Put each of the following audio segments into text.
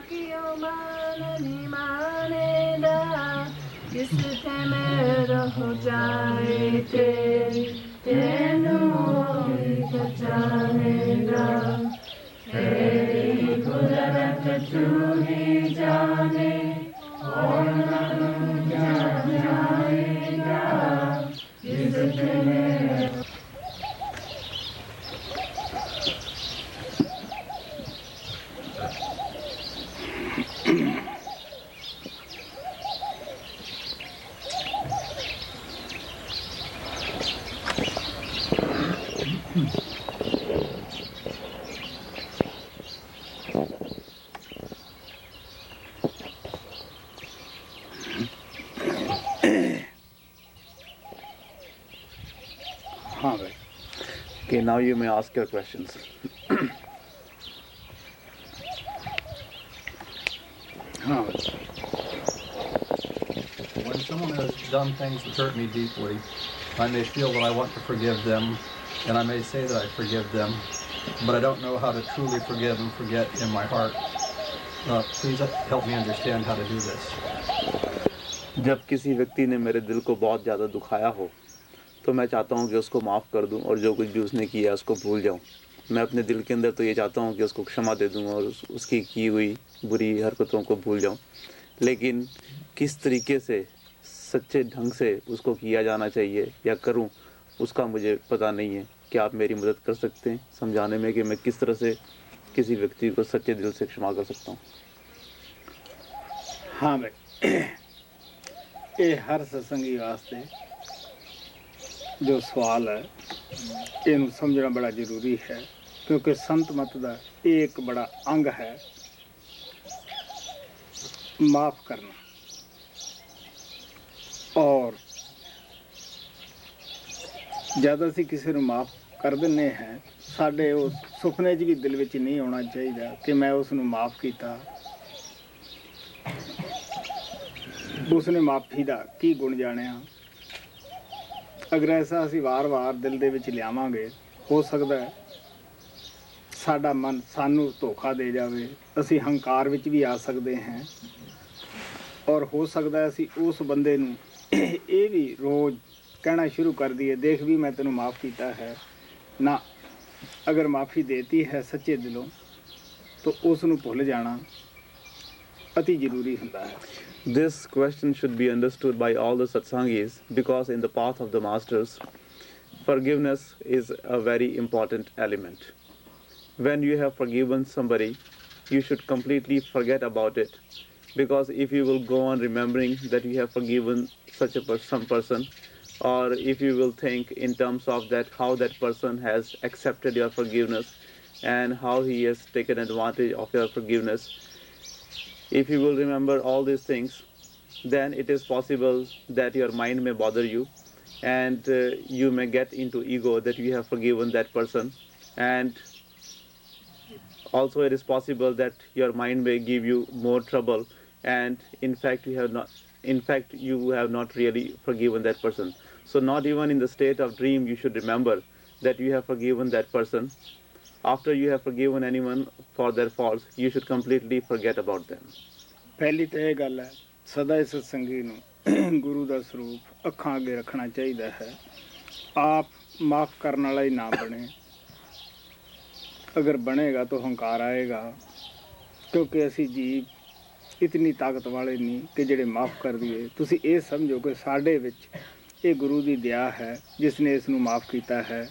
कियो मान नहीं मानेगा, किस में रहो जाए तेनू बचाएगा। तेरी कुदरत तू ही जाने, और न जाएगा किस में। Okay, now you may ask your questions. When someone has done things that hurt me deeply, I may feel that I want to forgive them, and I may say that I forgive them, but I don't know how to truly forgive and forget in my heart. Please help me understand how to do this. जब किसी व्यक्ति ने मेरे दिल को बहुत ज़्यादा दुखाया हो, तो मैं चाहता हूँ कि उसको माफ़ कर दूँ और जो कुछ भी उसने किया उसको भूल जाऊँ। मैं अपने दिल के अंदर तो ये चाहता हूँ कि उसको क्षमा दे दूँ और उसकी की हुई बुरी हरकतों को भूल जाऊँ, लेकिन किस तरीके से सच्चे ढंग से उसको किया जाना चाहिए या करूँ उसका मुझे पता नहीं है। क्या आप मेरी मदद कर सकते हैं समझाने में कि मैं किस तरह से किसी व्यक्ति को सच्चे दिल से क्षमा कर सकता हूँ? हाँ भाई, ये हर सत्संगी वास्ते जो सवाल है इनू समझना बड़ा जरूरी है, क्योंकि संत मत का एक बड़ा अंग है माफ़ करना। और जद असी किसी को माफ़ कर दिंदे हैं, साडे उस सुपने च भी दिल विच नहीं आना चाहिए कि मैं उसनू माफ़ किया। उसने माफ़ी का की गुण जानिया। अगर ऐसा असी वार वार दिल दे विच लियावांगे, हो सकता है साडा मन सानू धोखा दे जावे, असी हंकार विच भी आ सकते हैं। और हो सकता है असी उस बंदे नू ये भी रोज़ कहना शुरू कर दिए, देख भी मैं तेनू माफ़ किया है ना। अगर माफ़ी देती है सच्चे दिलों तो उसनू भुल जाना अति जरूरी होता है। This question should be understood by all the satsangis, because in the path of the masters, forgiveness is a very important element. When you have forgiven somebody, you should completely forget about it, because if you will go on remembering that you have forgiven such a some person, or if you will think in terms of that how that person has accepted your forgiveness and how he has taken advantage of your forgiveness, if you will remember all these things, then it is possible that your mind may bother you, and you may get into ego that you have forgiven that person, and also it is possible that your mind may give you more trouble, and in fact you have not really forgiven that person. So not even in the state of dream you should remember that you have forgiven that person. After you have forgiven anyone for their faults, you should completely forget about them. पहली तो यह गल है, सदा इस सत्संगी नू गुरु का स्वरूप अखां अगे रखना चाहिए है। आप माफ़ करने वाला ही ना बने। अगर बनेगा तो हंकार आएगा, क्योंकि असी जीव इतनी ताकत वाले नहीं कि जेड़े माफ़ कर दिए। तुसी ये समझो कि साडे विच ये गुरु की दया है जिसने इसनू माफ़ किया है।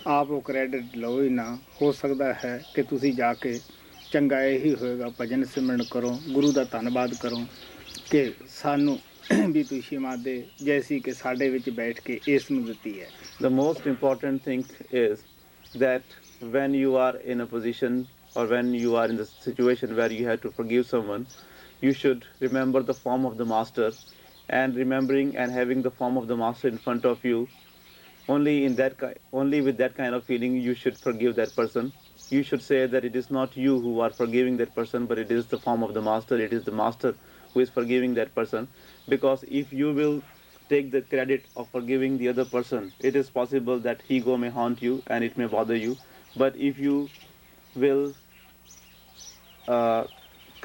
आप वो क्रेडिट लो ही ना। हो सकता है कि तुसी जाके चंगा यही होएगा, भजन सिमरन करो, गुरु का धन्नवाद करो कि सानू भी तू क्षमा दे जैसी कि साडे विच बैठ के इसनू दिती है। The most important thing is that when you are in a position or when you are in the situation where you have to forgive someone, you should remember the form of the master, and remembering and having the form of the master in front of you, only with that kind of feeling you should forgive that person. You should say that it is not you who are forgiving that person, but it is the form of the master. It is the master who is forgiving that person. Because if you will take the credit of forgiving the other person, it is possible that ego may haunt you and it may bother you. But if you will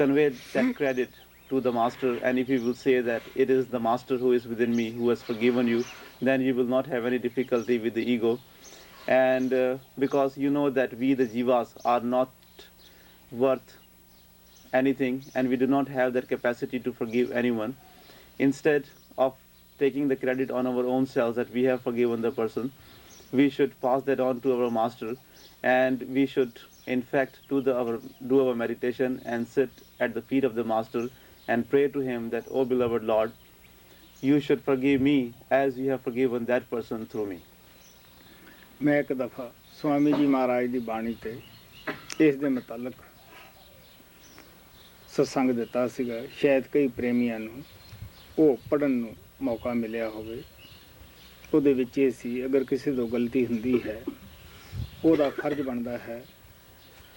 convey that credit to the master, and if you will say that it is the master who is within me who has forgiven you, then you will not have any difficulty with the ego. And because you know that we the jivas are not worth anything, and we do not have that capacity to forgive anyone, instead of taking the credit on our own selves that we have forgiven the person, we should pass that on to our master, and we should in fact do our meditation and sit at the feet of the master and pray to him that, oh beloved Lord, you should forgive me as you have forgiven that person through me. ਮੈਂ ਇੱਕ ਦਫਾ ਸਵਾਮੀ ਜੀ ਮਹਾਰਾਜ ਦੀ ਬਾਣੀ ਤੇ ਇਸ ਦੇ ਮੁਤਲਕ ਸਤਸੰਗ ਦਿੱਤਾ ਸੀਗਾ। ਸ਼ਾਇਦ ਕਈ ਪ੍ਰੇਮੀਆਂ ਨੂੰ ਉਹ ਪੜ੍ਹਨ ਨੂੰ ਮੌਕਾ ਮਿਲਿਆ ਹੋਵੇ। ਉਹਦੇ ਵਿੱਚ ਇਹ ਸੀ, ਅਗਰ ਕਿਸੇ ਤੋਂ ਗਲਤੀ ਹੁੰਦੀ ਹੈ ਉਹਦਾ ਫਰਜ਼ ਬਣਦਾ ਹੈ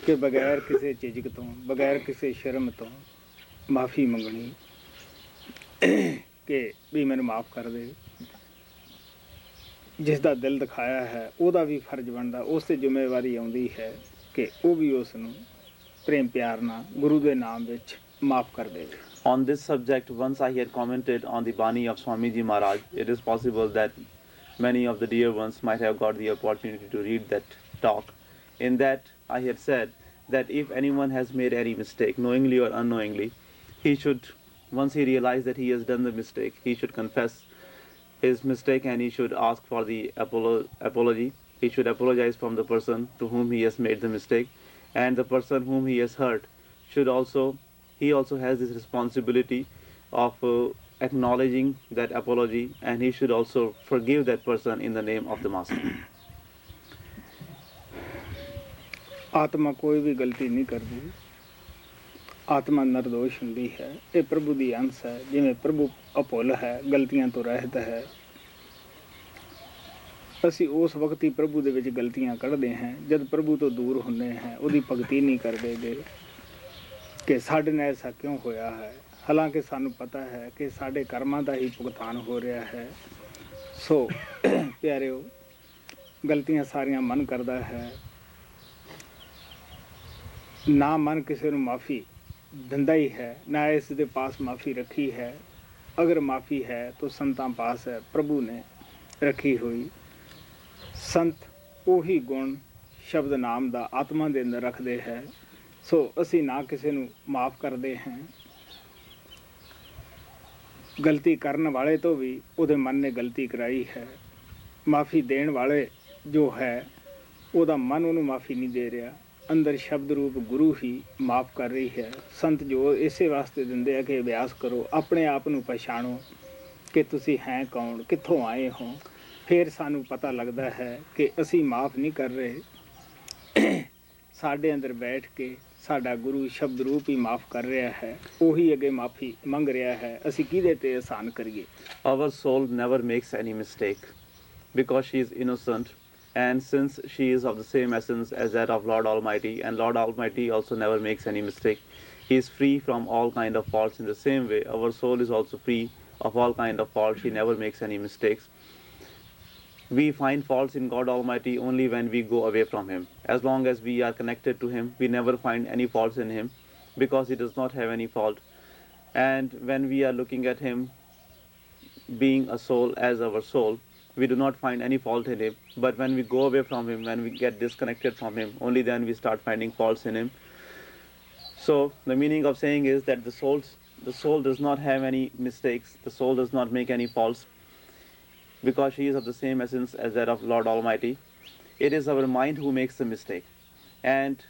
ਕਿ ਬਗੈਰ ਕਿਸੇ ਝਿਜਕ ਤੋਂ, ਬਗੈਰ ਕਿਸੇ ਸ਼ਰਮ ਤੋਂ ਮਾਫੀ ਮੰਗਣੀ ਕਿ ਵੀ ਮੈਨੂੰ ਮਾਫ ਕਰ ਦੇ। ਜਿਸ ਦਾ ਦਿਲ ਦਿਖਾਇਆ ਹੈ ਉਹਦਾ ਵੀ ਫਰਜ਼ ਬਣਦਾ, ਉਸ 'ਤੇ ਜ਼ਿੰਮੇਵਾਰੀ ਆਉਂਦੀ ਹੈ ਕਿ ਉਹ ਵੀ ਉਸ ਨੂੰ ਪ੍ਰੇਮ ਪਿਆਰ ਨਾਲ ਗੁਰੂ ਦੇ ਨਾਮ ਵਿੱਚ ਮਾਫ ਕਰ ਦੇਵੇ। On this subject, once I had commented on the Bani of Swamiji Maharaj. It is possible that many of the dear ones might have got the opportunity to read that talk. In that, I had said that if anyone has made any mistake, knowingly or unknowingly, he should, once he realizes that he has done the mistake, he should confess his mistake and he should ask for the apology. He should apologize from the person to whom he has made the mistake, and the person whom he has hurt should also, he also has this responsibility of acknowledging that apology, and he should also forgive that person in the name of the master. ਆਤਮਾ ਕੋਈ ਵੀ ਗਲਤੀ ਨਹੀਂ ਕਰਦੀ, ਆਤਮਾ ਨਿਰਦੋਸ਼ ਹੁੰਦੀ ਹੈ। ਇਹ ਪ੍ਰਭੂ ਦੀ ਅੰਸ਼ ਹੈ, ਜਿਵੇਂ ਪ੍ਰਭੂ ਅਭੁੱਲ ਹੈ, ਗਲਤੀਆਂ ਤੋਂ ਰਹਿਤ ਹੈ। ਅਸੀਂ ਉਸ ਵਕਤ ਹੀ ਪ੍ਰਭੂ ਦੇ ਵਿੱਚ ਗਲਤੀਆਂ ਕੱਢਦੇ ਹਾਂ ਜਦ ਪ੍ਰਭੂ ਤੋਂ ਦੂਰ ਹੁੰਦੇ ਹਾਂ, ਉਹਦੀ ਭਗਤੀ ਨਹੀਂ ਕਰਦੇ ਗੇ ਕਿ ਸਾਡੇ ਨਾਲ ਐਸਾ ਕਿਉਂ ਹੋਇਆ ਹੈ। ਹਾਲਾਂਕਿ ਸਾਨੂੰ ਪਤਾ ਹੈ ਕਿ ਸਾਡੇ ਕਰਮਾਂ ਦਾ ਹੀ ਭੁਗਤਾਨ ਹੋ ਰਿਹਾ ਹੈ। ਸੋ ਪਿਆਰਿਓ, ਗਲਤੀਆਂ ਸਾਰੀਆਂ ਮਨ ਕਰਦਾ ਹੈ। ਨਾ ਮਨ ਕਿਸੇ ਨੂੰ ਮਾਫੀ ਦਿੰਦਾ ਹੀ ਹੈ, ਨਾ ਇਸ ਦੇ ਪਾਸ ਮਾਫੀ ਰੱਖੀ ਹੈ। ਅਗਰ ਮਾਫੀ ਹੈ ਤਾਂ ਸੰਤਾਂ ਪਾਸ ਹੈ, ਪ੍ਰਭੂ ਨੇ ਰੱਖੀ ਹੋਈ। ਸੰਤ ਉਹੀ ਗੁਣ ਸ਼ਬਦ ਨਾਮ ਦਾ ਆਤਮਾ ਦੇ ਅੰਦਰ ਰੱਖਦੇ ਹੈ। ਸੋ ਅਸੀਂ ਨਾ ਕਿਸੇ ਨੂੰ ਮਾਫ ਕਰਦੇ ਹਾਂ। ਗਲਤੀ ਕਰਨ ਵਾਲੇ ਤੋਂ ਵੀ ਉਹਦੇ ਮਨ ਨੇ ਗਲਤੀ ਕਰਾਈ ਹੈ। ਮਾਫੀ ਦੇਣ ਵਾਲੇ ਜੋ ਹੈ ਉਹਦਾ ਮਨ ਉਹਨੂੰ ਮਾਫੀ ਨਹੀਂ ਦੇ ਰਿਹਾ, ਅੰਦਰ ਸ਼ਬਦ ਰੂਪ ਗੁਰੂ ਹੀ ਮਾਫ ਕਰ ਰਹੀ ਹੈ। ਸੰਤ ਜੋ ਇਸੇ ਵਾਸਤੇ ਦਿੰਦੇ ਆ ਕਿ ਅਭਿਆਸ ਕਰੋ, ਆਪਣੇ ਆਪ ਨੂੰ ਪਛਾਣੋ ਕਿ ਤੁਸੀਂ ਹੈ ਕੌਣ, ਕਿੱਥੋਂ ਆਏ ਹੋ। ਫਿਰ ਸਾਨੂੰ ਪਤਾ ਲੱਗਦਾ ਹੈ ਕਿ ਅਸੀਂ ਮਾਫ ਨਹੀਂ ਕਰ ਰਹੇ, ਸਾਡੇ ਅੰਦਰ ਬੈਠ ਕੇ ਸਾਡਾ ਗੁਰੂ ਸ਼ਬਦ ਰੂਪ ਹੀ ਮਾਫ ਕਰ ਰਿਹਾ ਹੈ, ਉਹੀ ਅੱਗੇ ਮਾਫੀ ਮੰਗ ਰਿਹਾ ਹੈ। ਅਸੀਂ ਕਿਹਦੇ ਤੇ ਆਸਾਨ ਕਰੀਏ। Our soul never makes any mistake because she is innocent, and since she is of the same essence as that of Lord Almighty, and Lord Almighty also never makes any mistake. He is free from all kind of faults. In the same way, our soul is also free of all kind of faults. He never makes any mistakes. We find faults in God Almighty only when we go away from Him. As long as we are connected to Him, we never find any faults in Him because He does not have any fault. And when we are looking at Him being a soul as our soul, we do not find any fault in Him. But when we go away from Him, when we get disconnected from Him, only then we start finding faults in Him. So the meaning of saying is that the soul does not have any mistakes, the soul does not make any faults, because she is of the same essence as that of Lord Almighty. It is our mind who makes the mistake, and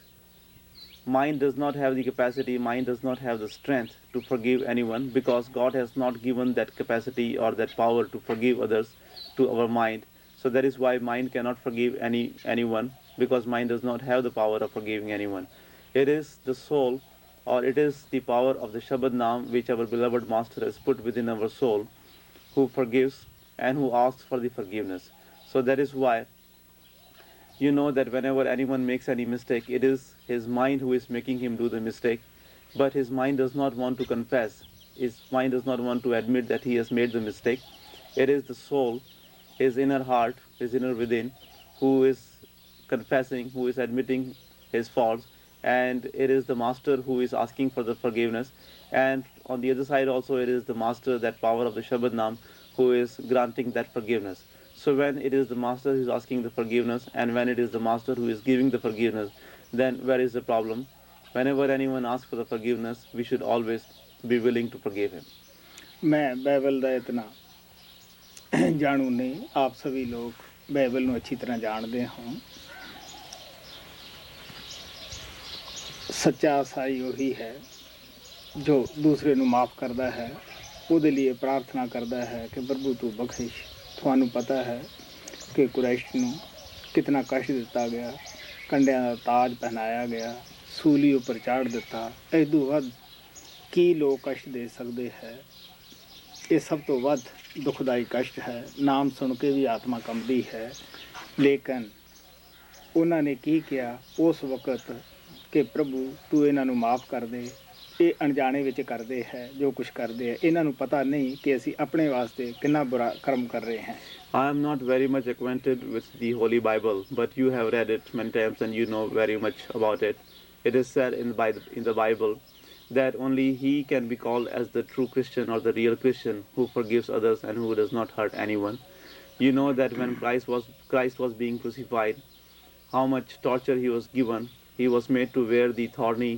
mind does not have the capacity, mind does not have the strength to forgive anyone, because God has not given that capacity or that power to forgive others to our mind. So that is why mind cannot forgive anyone, because mind does not have the power of forgiving anyone. It is the soul, or it is the power of the Shabad Naam which our beloved Master has put within our soul, who forgives and who asks for the forgiveness. So that is why you know that whenever anyone makes any mistake, it is his mind who is making him do the mistake, but his mind does not want to confess, his mind does not want to admit that he has made the mistake. It is the soul, his inner heart, his inner within, who is confessing, who is admitting his faults, and it is the master who is asking for the forgiveness, and on the other side also it is the master, that power of the Shabad Nam, who is granting that forgiveness. So when it is the master who is asking the forgiveness, and when it is the master who is giving the forgiveness, then where is the problem? Whenever anyone asks for the forgiveness, we should always be willing to forgive him. मैं Bible ਦਾ इतना ਜਾਣੂ ਨਹੀਂ, ਆਪ ਸभी ਲੋग Bible ਨੂੰ ਅੱਛੀ ਤਰ੍ਹਾਂ ਜਾਣਦੇ ਹੋ। ਸੱਚਾ ਈਸਾਈ ਉਹੀ ਹੈ ਜੋ ਦੂਸਰੇ ਨੂੰ ਮਾਫ ਕਰਦਾ ਹੈ, ਉਹਦੇ ਲਈ ਪ੍ਰਾਰਥਨਾ ਕਰਦਾ ਹੈ ਕਿ ਪ੍ਰਭੂ ਤੂੰ ਬਖਸ਼ਿਸ਼। ਤੁਹਾਨੂੰ ਪਤਾ ਹੈ ਕਿ ਕੁਰੈਸ਼ ਨੂੰ ਕਿਤਨਾ ਕਸ਼ਟ ਦਿੱਤਾ ਗਿਆ, ਕੰਡਿਆਂ ਦਾ ਤਾਜ ਪਹਿਨਾਇਆ ਗਿਆ, ਸੂਲੀ ਉੱਪਰ ਚਾੜ ਦਿੱਤਾ। ਇਸ ਤੋਂ ਵੱਧ ਕੀ ਲੋਕ ਕਸ਼ਟ ਦੇ ਸਕਦੇ ਹੈ? ਇਹ ਸਭ ਤੋਂ ਵੱਧ ਦੁਖਦਾਈ ਕਸ਼ਟ ਹੈ। ਨਾਮ ਸੁਣ ਕੇ ਵੀ ਆਤਮਾ ਕੰਬਦੀ ਹੈ। ਲੇਕਿਨ ਉਹਨਾਂ ਨੇ ਕੀ ਕਿਹਾ ਉਸ ਵਕਤ ਕਿ ਪ੍ਰਭੂ ਤੂੰ ਇਹਨਾਂ ਨੂੰ ਮਾਫ ਕਰ ਦੇ। ਇਹ ਅਣਜਾਣੇ ਵਿੱਚ ਕਰਦੇ ਹੈ ਜੋ ਕੁਛ ਕਰਦੇ ਹੈ। ਇਹਨਾਂ ਨੂੰ ਪਤਾ ਨਹੀਂ ਕਿ ਅਸੀਂ ਆਪਣੇ ਵਾਸਤੇ ਕਿੰਨਾ ਬੁਰਾ ਕਰਮ ਕਰ ਰਹੇ ਹਾਂ। I am not very much acquainted with the Holy Bible, but you have read it many times and you know very much about it. It is said in the Bible that only he can be called as the true Christian or the real Christian who forgives others and who does not hurt anyone. You know that when Christ was being crucified, how much torture he was given. He was made to wear the thorny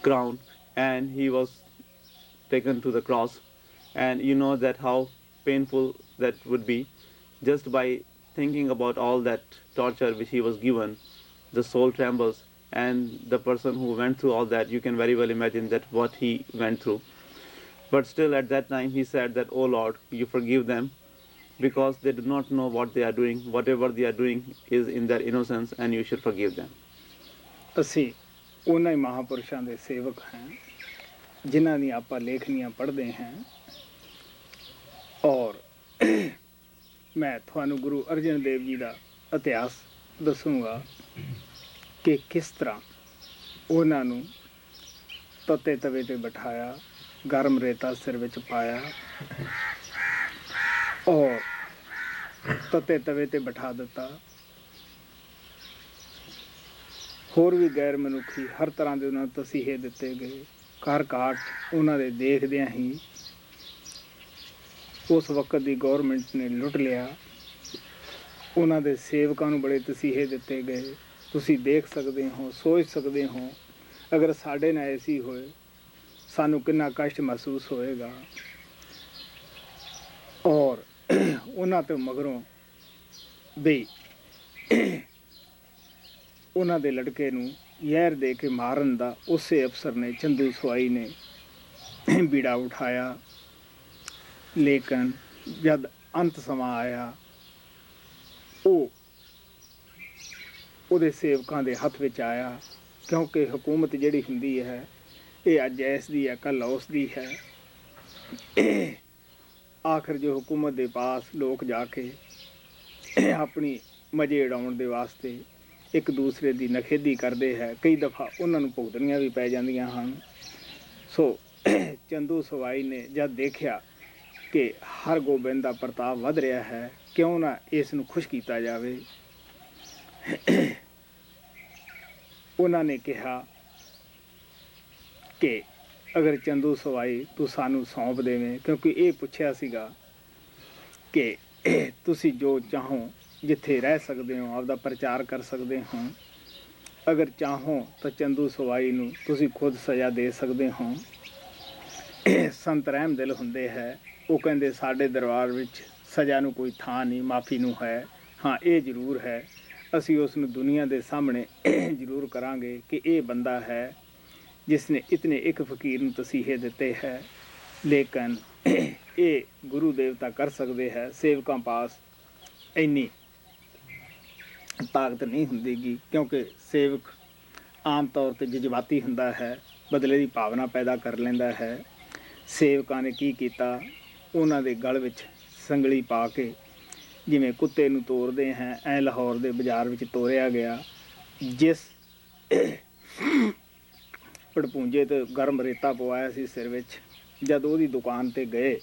crown, and he was taken to the cross. And you know that how painful that would be. Just by thinking about all that torture which he was given, the soul trembles, and the person who went through all that, you can very well imagine that what he went through. But still at that time he said that, "Oh Lord, you forgive them, because they do not know what they are doing. Whatever they are doing is in their innocence, and you should forgive them." ਅਸੀਂ ਉਹਨਾਂ ਹੀ ਮਹਾਂਪੁਰਸ਼ਾਂ ਦੇ ਸੇਵਕ ਹਾਂ ਜਿਨ੍ਹਾਂ ਦੀ ਆਪਾਂ ਲੇਖਨੀਆਂ ਪੜ੍ਹਦੇ ਹਾਂ। ਔਰ ਮੈਂ ਤੁਹਾਨੂੰ ਗੁਰੂ ਅਰਜਨ ਦੇਵ ਜੀ ਦਾ ਇਤਿਹਾਸ ਦੱਸੂਗਾ ਕਿ ਕਿਸ ਤਰ੍ਹਾਂ ਉਹਨਾਂ ਨੂੰ ਤੱਤੇ ਤਵੇ 'ਤੇ ਬਿਠਾਇਆ, ਗਰਮ ਰੇਤਾ ਸਿਰ ਵਿੱਚ ਪਾਇਆ ਔਰ ਤੱਤੇ ਤਵੇ 'ਤੇ ਬਿਠਾ ਦਿੱਤਾ। ਹੋਰ ਵੀ ਗੈਰ ਮਨੁੱਖੀ ਹਰ ਤਰ੍ਹਾਂ ਦੇ ਉਹਨਾਂ ਨੂੰ ਤਸੀਹੇ ਦਿੱਤੇ ਗਏ। ਘਰ ਘਾਟ ਉਹਨਾਂ ਦੇ ਦੇਖਦਿਆਂ ਹੀ ਉਸ ਵਕਤ ਦੀ ਗੌਰਮੈਂਟ ਨੇ ਲੁੱਟ ਲਿਆ। ਉਹਨਾਂ ਦੇ ਸੇਵਕਾਂ ਨੂੰ ਬੜੇ ਤਸੀਹੇ ਦਿੱਤੇ ਗਏ। ਤੁਸੀਂ ਦੇਖ ਸਕਦੇ ਹੋ, ਸੋਚ ਸਕਦੇ ਹੋ, ਅਗਰ ਸਾਡੇ ਨਾਲ ਐਸੀ ਹੋਏ ਸਾਨੂੰ ਕਿੰਨਾ ਕਸ਼ਟ ਮਹਿਸੂਸ ਹੋਏਗਾ। ਔਰ ਉਹਨਾਂ ਤੋਂ ਮਗਰੋਂ ਵੀ ਉਹਨਾਂ ਦੇ ਲੜਕੇ ਨੂੰ ਜ਼ਹਿਰ ਦੇ ਕੇ ਮਾਰਨ ਦਾ ਉਸੇ ਅਫਸਰ ਨੇ, ਚੰਦੂ ਸਵਾਈ ਨੇ ਬੀੜਾ ਉਠਾਇਆ। ਲੇਕਿਨ ਜਦ ਅੰਤ ਸਮਾਂ ਆਇਆ, ਉਹਦੇ ਸੇਵਕਾਂ ਦੇ ਹੱਥ ਵਿੱਚ ਆਇਆ। ਕਿਉਂਕਿ ਹਕੂਮਤ ਜਿਹੜੀ ਹੁੰਦੀ ਹੈ ਇਹ ਅੱਜ ਇਸ ਦੀ ਹੈ, ਕੱਲ੍ਹ ਉਸ ਦੀ ਹੈ। ਆਖਰ ਜੋ ਹਕੂਮਤ ਦੇ ਪਾਸ ਲੋਕ ਜਾ ਕੇ ਆਪਣੀ ਮਜ਼ੇ ਉਡਾਉਣ ਦੇ ਵਾਸਤੇ ਇੱਕ ਦੂਸਰੇ ਦੀ ਨਖੇਦੀ ਕਰਦੇ ਹੈ, ਕਈ ਦਫਾ ਉਹਨਾਂ ਨੂੰ ਭੁਗਤਣੀਆਂ ਵੀ ਪੈ ਜਾਂਦੀਆਂ ਹਨ। ਸੋ ਚੰਦੂ ਸਵਾਈ ਨੇ ਜਦ ਦੇਖਿਆ ਕਿ ਹਰਗੋਬਿੰਦ ਦਾ ਪ੍ਰਤਾਪ ਵੱਧ ਰਿਹਾ ਹੈ, ਕਿਉਂ ਨਾ ਇਸ ਨੂੰ ਖੁਸ਼ ਕੀਤਾ ਜਾਵੇ। ਉਹਨਾਂ ਨੇ ਕਿਹਾ ਕਿ ਅਗਰ ਚੰਦੂ ਸਵਾਈ ਤੂੰ ਸਾਨੂੰ ਸੌਂਪ ਦੇਵੇਂ, ਕਿਉਂਕਿ ਇਹ ਪੁੱਛਿਆ ਸੀਗਾ ਕਿ ਤੁਸੀਂ ਜੋ ਚਾਹੋ ਜਿੱਥੇ ਰਹਿ ਸਕਦੇ ਹੋ, ਆਪਦਾ ਪ੍ਰਚਾਰ ਕਰ ਸਕਦੇ ਹੋ। ਅਗਰ ਚਾਹੋ ਤਾਂ ਚੰਦੂ ਸਵਾਈ ਨੂੰ ਤੁਸੀਂ ਖੁਦ ਸਜ਼ਾ ਦੇ ਸਕਦੇ ਹੋ। ਸੰਤ ਰਹਿਮ ਦਿਲ ਹੁੰਦੇ ਹੈ, ਉਹ ਕਹਿੰਦੇ ਸਾਡੇ ਦਰਬਾਰ ਵਿੱਚ ਸਜ਼ਾ ਨੂੰ ਕੋਈ ਥਾਂ ਨਹੀਂ, ਮਾਫੀ ਨੂੰ ਹੈ। ਹਾਂ, ਇਹ ਜ਼ਰੂਰ ਹੈ, ਅਸੀਂ ਉਸ ਨੂੰ ਦੁਨੀਆ ਦੇ ਸਾਹਮਣੇ ਜ਼ਰੂਰ ਕਰਾਂਗੇ ਕਿ ਇਹ ਬੰਦਾ ਹੈ ਜਿਸ ਨੇ ਇਤਨੇ ਇੱਕ ਫਕੀਰ ਨੂੰ ਤਸੀਹੇ ਦਿੱਤੇ ਹੈ। ਲੇਕਿਨ ਇਹ ਗੁਰੂ ਦੇਵਤਾ ਕਰ ਸਕਦੇ ਹੈ, ਸੇਵਕਾਂ ਪਾਸ ਇੰਨੀ ਤਾਕਤ ਨਹੀਂ ਹੁੰਦੀਗੀ। ਕਿਉਂਕਿ ਸੇਵਕ ਆਮ ਤੌਰ 'ਤੇ ਜਜ਼ਬਾਤੀ ਹੁੰਦਾ ਹੈ, ਬਦਲੇ ਦੀ ਭਾਵਨਾ ਪੈਦਾ ਕਰ ਲੈਂਦਾ ਹੈ। ਸੇਵਕਾਂ ਨੇ ਕੀ ਕੀਤਾ, ਉਹਨਾਂ ਦੇ ਗਲ ਵਿੱਚ ਸੰਗਲੀ ਪਾ ਕੇ ਜਿਵੇਂ ਕੁੱਤੇ ਨੂੰ ਤੋਰਦੇ ਹੈ, ਐਂ ਲਾਹੌਰ ਦੇ ਬਾਜ਼ਾਰ ਵਿੱਚ ਤੋਰਿਆ ਗਿਆ। ਜਿਸ ਪੜਪੂੰਜੇ 'ਤੇ ਗਰਮ ਰੇਤਾ ਪਵਾਇਆ ਸੀ ਸਿਰ ਵਿੱਚ, ਜਦ ਉਹਦੀ ਦੁਕਾਨ 'ਤੇ ਗਏ,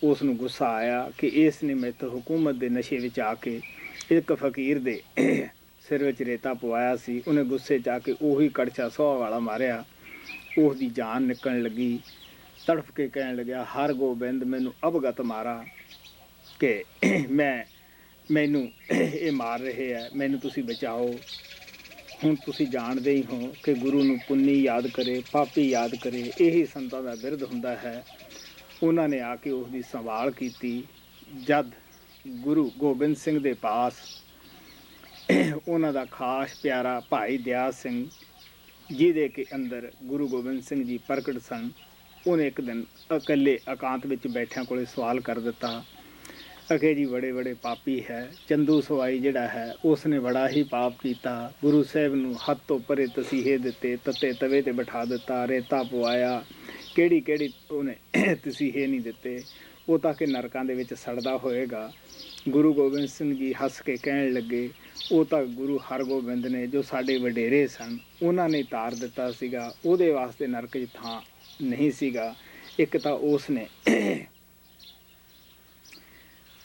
ਉਸ ਨੂੰ ਗੁੱਸਾ ਆਇਆ ਕਿ ਇਸ ਨੇ ਮੈਥੋਂ ਹਕੂਮਤ ਦੇ ਨਸ਼ੇ ਵਿੱਚ ਆ ਕੇ ਇੱਕ ਫਕੀਰ ਦੇ ਸਿਰ ਵਿੱਚ ਰੇਤਾ ਪਵਾਇਆ ਸੀ, ਉਹਨੇ ਗੁੱਸੇ 'ਚ ਆ ਕੇ ਉਹੀ ਕੜਛਾ ਸੋਹ ਵਾਲਾ ਮਾਰਿਆ। ਉਸ ਦੀ ਜਾਨ ਨਿਕਲਣ ਲੱਗੀ। ਤੜਫ ਕੇ ਕਹਿਣ ਲੱਗਿਆ, ਹਰ ਗੋਬਿੰਦ ਮੈਨੂੰ ਅਵਗਤ ਮਾਰਾ ਕਿ ਮੈਨੂੰ ਇਹ ਮਾਰ ਰਹੇ ਹੈ, ਮੈਨੂੰ ਤੁਸੀਂ ਬਚਾਓ। ਹੁਣ ਤੁਸੀਂ ਜਾਣਦੇ ਹੀ ਹੋ ਕਿ ਗੁਰੂ ਨੂੰ ਪੁੰਨੀ ਯਾਦ ਕਰੇ, ਪਾਪੀ ਯਾਦ ਕਰੇ, ਇਹੀ ਸੰਤਾਂ ਦਾ ਬਿਰਧ ਹੁੰਦਾ ਹੈ। ਉਹਨਾਂ ਨੇ ਆ ਕੇ ਉਸ ਦੀ ਸੰਭਾਲ ਕੀਤੀ। ਜਦ ਗੁਰੂ ਗੋਬਿੰਦ ਸਿੰਘ ਦੇ ਪਾਸ ਉਹਨਾਂ ਦਾ ਖਾਸ ਪਿਆਰਾ ਭਾਈ ਦਿਆਲ ਸਿੰਘ, ਜਿਹਦੇ ਕੇ ਅੰਦਰ ਗੁਰੂ ਗੋਬਿੰਦ ਸਿੰਘ ਜੀ ਪ੍ਰਗਟ ਸਨ, ਉਹਨੇ ਇੱਕ ਦਿਨ ਇਕੱਲੇ ਇਕਾਂਤ ਵਿੱਚ ਬੈਠਿਆਂ ਕੋਲੇ ਸਵਾਲ ਕਰ ਦਿੱਤਾ ਅਕੇ ਜੀ ਬੜੇ ਬੜੇ ਪਾਪੀ ਹੈ। ਚੰਦੂ ਸਵਾਈ ਜਿਹੜਾ ਹੈ ਉਸ ਨੇ ਬੜਾ ਹੀ ਪਾਪ ਕੀਤਾ। ਗੁਰੂ ਸਾਹਿਬ ਨੂੰ ਹੱਥ ਤੋਂ ਪਰੇ ਤਸੀਹੇ ਦਿੱਤੇ, ਤੱਤੇ ਤਵੇ 'ਤੇ ਬਿਠਾ ਦਿੱਤਾ, ਰੇਤਾ ਪਵਾਇਆ, ਕਿਹੜੀ ਉਹਨੇ ਤਸੀਹੇ ਨਹੀਂ ਦਿੱਤੇ। ਉਹ ਤਾਂ ਕਿ ਨਰਕਾਂ ਦੇ ਵਿੱਚ ਸੜਦਾ ਹੋਏਗਾ। ਗੁਰੂ ਗੋਬਿੰਦ ਸਿੰਘ ਜੀ ਹੱਸ ਕੇ ਕਹਿਣ ਲੱਗੇ, ਉਹ ਤਾਂ ਗੁਰੂ ਹਰਗੋਬਿੰਦ ਨੇ ਜੋ ਸਾਡੇ ਵਡੇਰੇ ਸਨ ਉਹਨਾਂ ਨੇ ਤਾਰ ਦਿੱਤਾ ਸੀਗਾ, ਉਹਦੇ ਵਾਸਤੇ ਨਰਕ 'ਚ ਥਾਂ ਨਹੀਂ ਸੀਗਾ। ਇੱਕ ਤਾਂ ਉਸ ਨੇ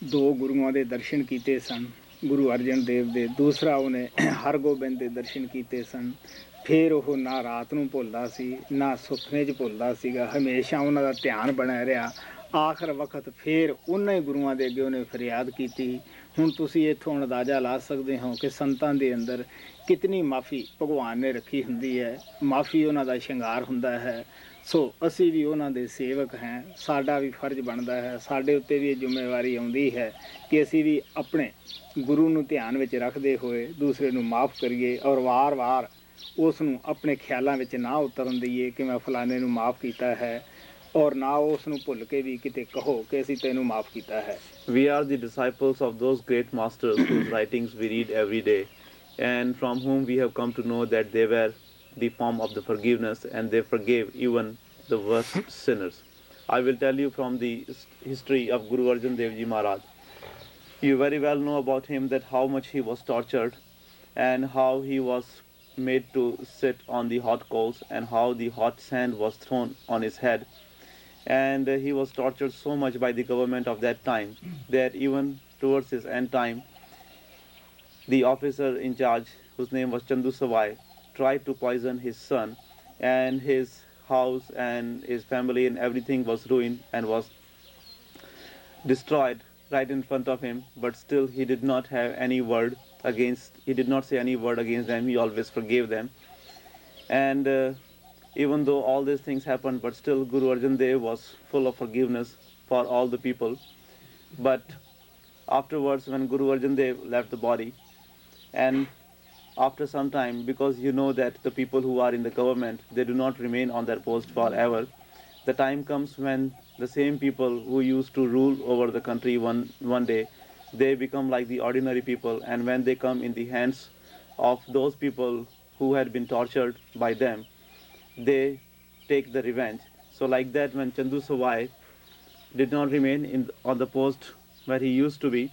2 ਗੁਰੂਆਂ ਦੇ ਦਰਸ਼ਨ ਕੀਤੇ ਸਨ, ਗੁਰੂ ਅਰਜਨ ਦੇਵ ਦੇ, ਦੂਸਰਾ ਉਹਨੇ ਹਰਗੋਬਿੰਦ ਦੇ ਦਰਸ਼ਨ ਕੀਤੇ ਸਨ। ਫਿਰ ਉਹ ਨਾ ਰਾਤ ਨੂੰ ਭੁੱਲਦਾ ਸੀ ਨਾ ਸੁਪਨੇ 'ਚ ਭੁੱਲਦਾ ਸੀਗਾ, ਹਮੇਸ਼ਾ ਉਹਨਾਂ ਦਾ ਧਿਆਨ ਬਣਿਆ ਰਿਹਾ। ਆਖਰ ਵਕਤ ਫਿਰ ਉਹਨਾਂ ਹੀ ਗੁਰੂਆਂ ਦੇ ਅੱਗੇ ਉਹਨੇ ਫਰਿਆਦ ਕੀਤੀ। ਹੁਣ ਤੁਸੀਂ ਇੱਥੋਂ ਅੰਦਾਜ਼ਾ ਲਾ ਸਕਦੇ ਹੋ ਕਿ ਸੰਤਾਂ ਦੇ ਅੰਦਰ ਕਿਤਨੀ ਮਾਫੀ ਭਗਵਾਨ ਨੇ ਰੱਖੀ ਹੁੰਦੀ ਹੈ। ਮਾਫੀ ਉਹਨਾਂ ਦਾ ਸ਼ਿੰਗਾਰ ਹੁੰਦਾ ਹੈ। ਸੋ ਅਸੀਂ ਵੀ ਉਹਨਾਂ ਦੇ ਸੇਵਕ ਹਾਂ, ਸਾਡਾ ਵੀ ਫਰਜ਼ ਬਣਦਾ ਹੈ, ਸਾਡੇ ਉੱਤੇ ਵੀ ਇਹ ਜ਼ਿੰਮੇਵਾਰੀ ਆਉਂਦੀ ਹੈ ਕਿ ਅਸੀਂ ਵੀ ਆਪਣੇ ਗੁਰੂ ਨੂੰ ਧਿਆਨ ਵਿੱਚ ਰੱਖਦੇ ਹੋਏ ਦੂਸਰੇ ਨੂੰ ਮਾਫ ਕਰੀਏ ਔਰ ਵਾਰ-ਵਾਰ ਉਸ ਨੂੰ ਆਪਣੇ ਖਿਆਲਾਂ ਵਿੱਚ ਨਾ ਉਤਰਨ ਦਈਏ ਕਿ ਮੈਂ ਫਲਾਣੇ ਨੂੰ ਮਾਫ ਕੀਤਾ ਹੈ, ਔਰ ਨਾ ਉਸ ਨੂੰ ਭੁੱਲ ਕੇ ਵੀ ਕਿਤੇ ਕਹੋ ਕਿ ਅਸੀਂ ਤੈਨੂੰ ਮਾਫ ਕੀਤਾ ਹੈ। We are the disciples of those great masters whose writings we read every day and from whom we have come to know that they were the form of the forgiveness and they forgave even the worst sinners. I will tell you from the history of Guru Arjan Dev Ji Maharaj. You very well know about him that how much he was tortured and how he was made to sit on the hot coals and how the hot sand was thrown on his head. And he was tortured so much by the government of that time that even towards his end time, the officer in charge, whose name was Chandu Savai, tried to poison his son, and his house and his family and everything was ruined and was destroyed right in front of him. But still he did not have any word against, he did not say any word against them. He always forgave them. And even though all these things happened, but still Guru Arjan Dev was full of forgiveness for all the people. But afterwards, when Guru Arjan Dev left the body, and after some time, because you know that the people who are in the government, they do not remain on their post forever. The time comes when the same people who used to rule over the country one day, they become like the ordinary people, and when they come in the hands of those people who had been tortured by them, they take the revenge. So like that, when Chandu Savai did not remain on the post where he used to be,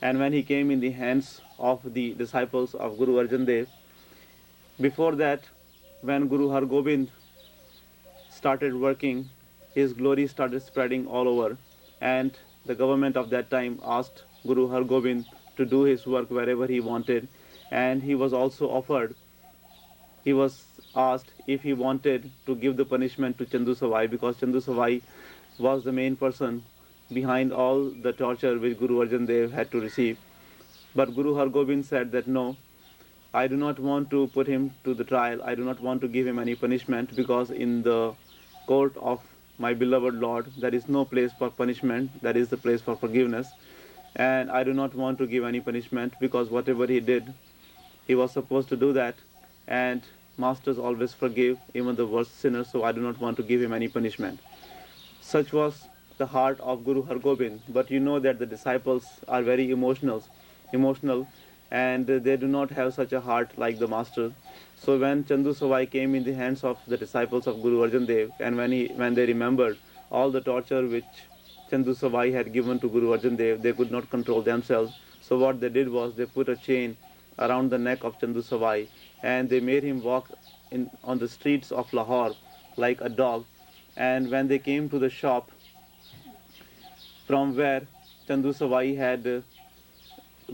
and when he came in the hands of the disciples of Guru Arjan Dev, before that, when Guru Har Gobind started working, his glory started spreading all over, and the government of that time asked Guru Har Gobind to do his work wherever he wanted, and he was also offered, he was asked if he wanted to give the punishment to Chandu Savai, because Chandu Savai was the main person behind all the torture which Guru Arjan Dev had to receive. But Guru Har Gobind said that no, I do not want to put him to the trial, I do not want to give him any punishment, because in the court of my beloved Lord there is no place for punishment, that is the place for forgiveness. And I do not want to give any punishment, because whatever he did, he was supposed to do that, and masters always forgive even the worst sinners, so I do not want to give him any punishment. Such was the heart of Guru Har Gobind. But you know that the disciples are very emotional, and they do not have such a heart like the master. So when Chandu Savai came in the hands of the disciples of Guru Arjan Dev, and when they remembered all the torture which Chandu Savai had given to Guru Arjan Dev, they could not control themselves. So what they did was they put a chain around the neck of Chandu Savai, and they made him walk on the streets of Lahore like a dog. And when they came to the shop from where Chandu Savai had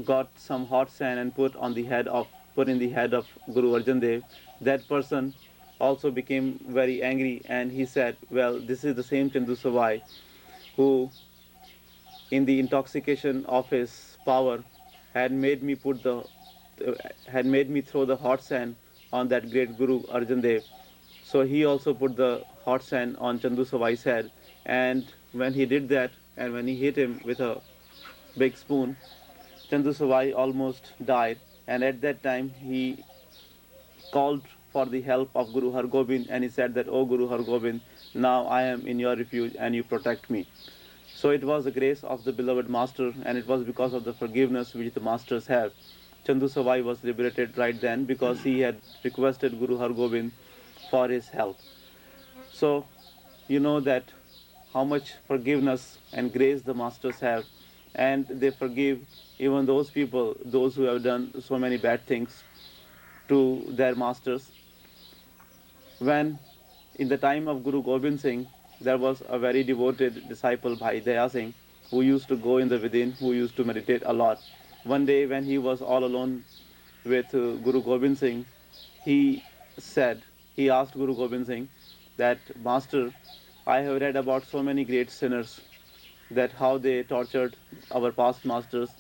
got some hot sand and put on the head of put in the head of Guru Arjan Dev, that person also became very angry, and he said, well, this is the same Chandu Savai who, in the intoxication of his power, had made me throw the hot sand on that great Guru Arjan Dev. So he also put the hot sand on Chandu Savai's head, and when he did that, and when he hit him with a big spoon, Chandu Savai almost died. And at that time he called for the help of Guru Har Gobind, and he said that, "O Guru Har Gobind, now I am in your refuge and you protect me." So it was the grace of the beloved Master, and it was because of the forgiveness which the Masters have. Chandu Savai was liberated right then because he had requested Guru Har Gobind for his help. So you know that how much forgiveness and grace the Masters have, and they forgive even those people, those who have done so many bad things to their masters. When in the time of Guru Gobind Singh, there was a very devoted disciple, Bhai Daya Singh, who used to go in the within, who used to meditate a lot. One day when he was all alone with Guru Gobind Singh, he asked Guru Gobind Singh that, "Master, I have read about so many great sinners, that how they tortured our past masters,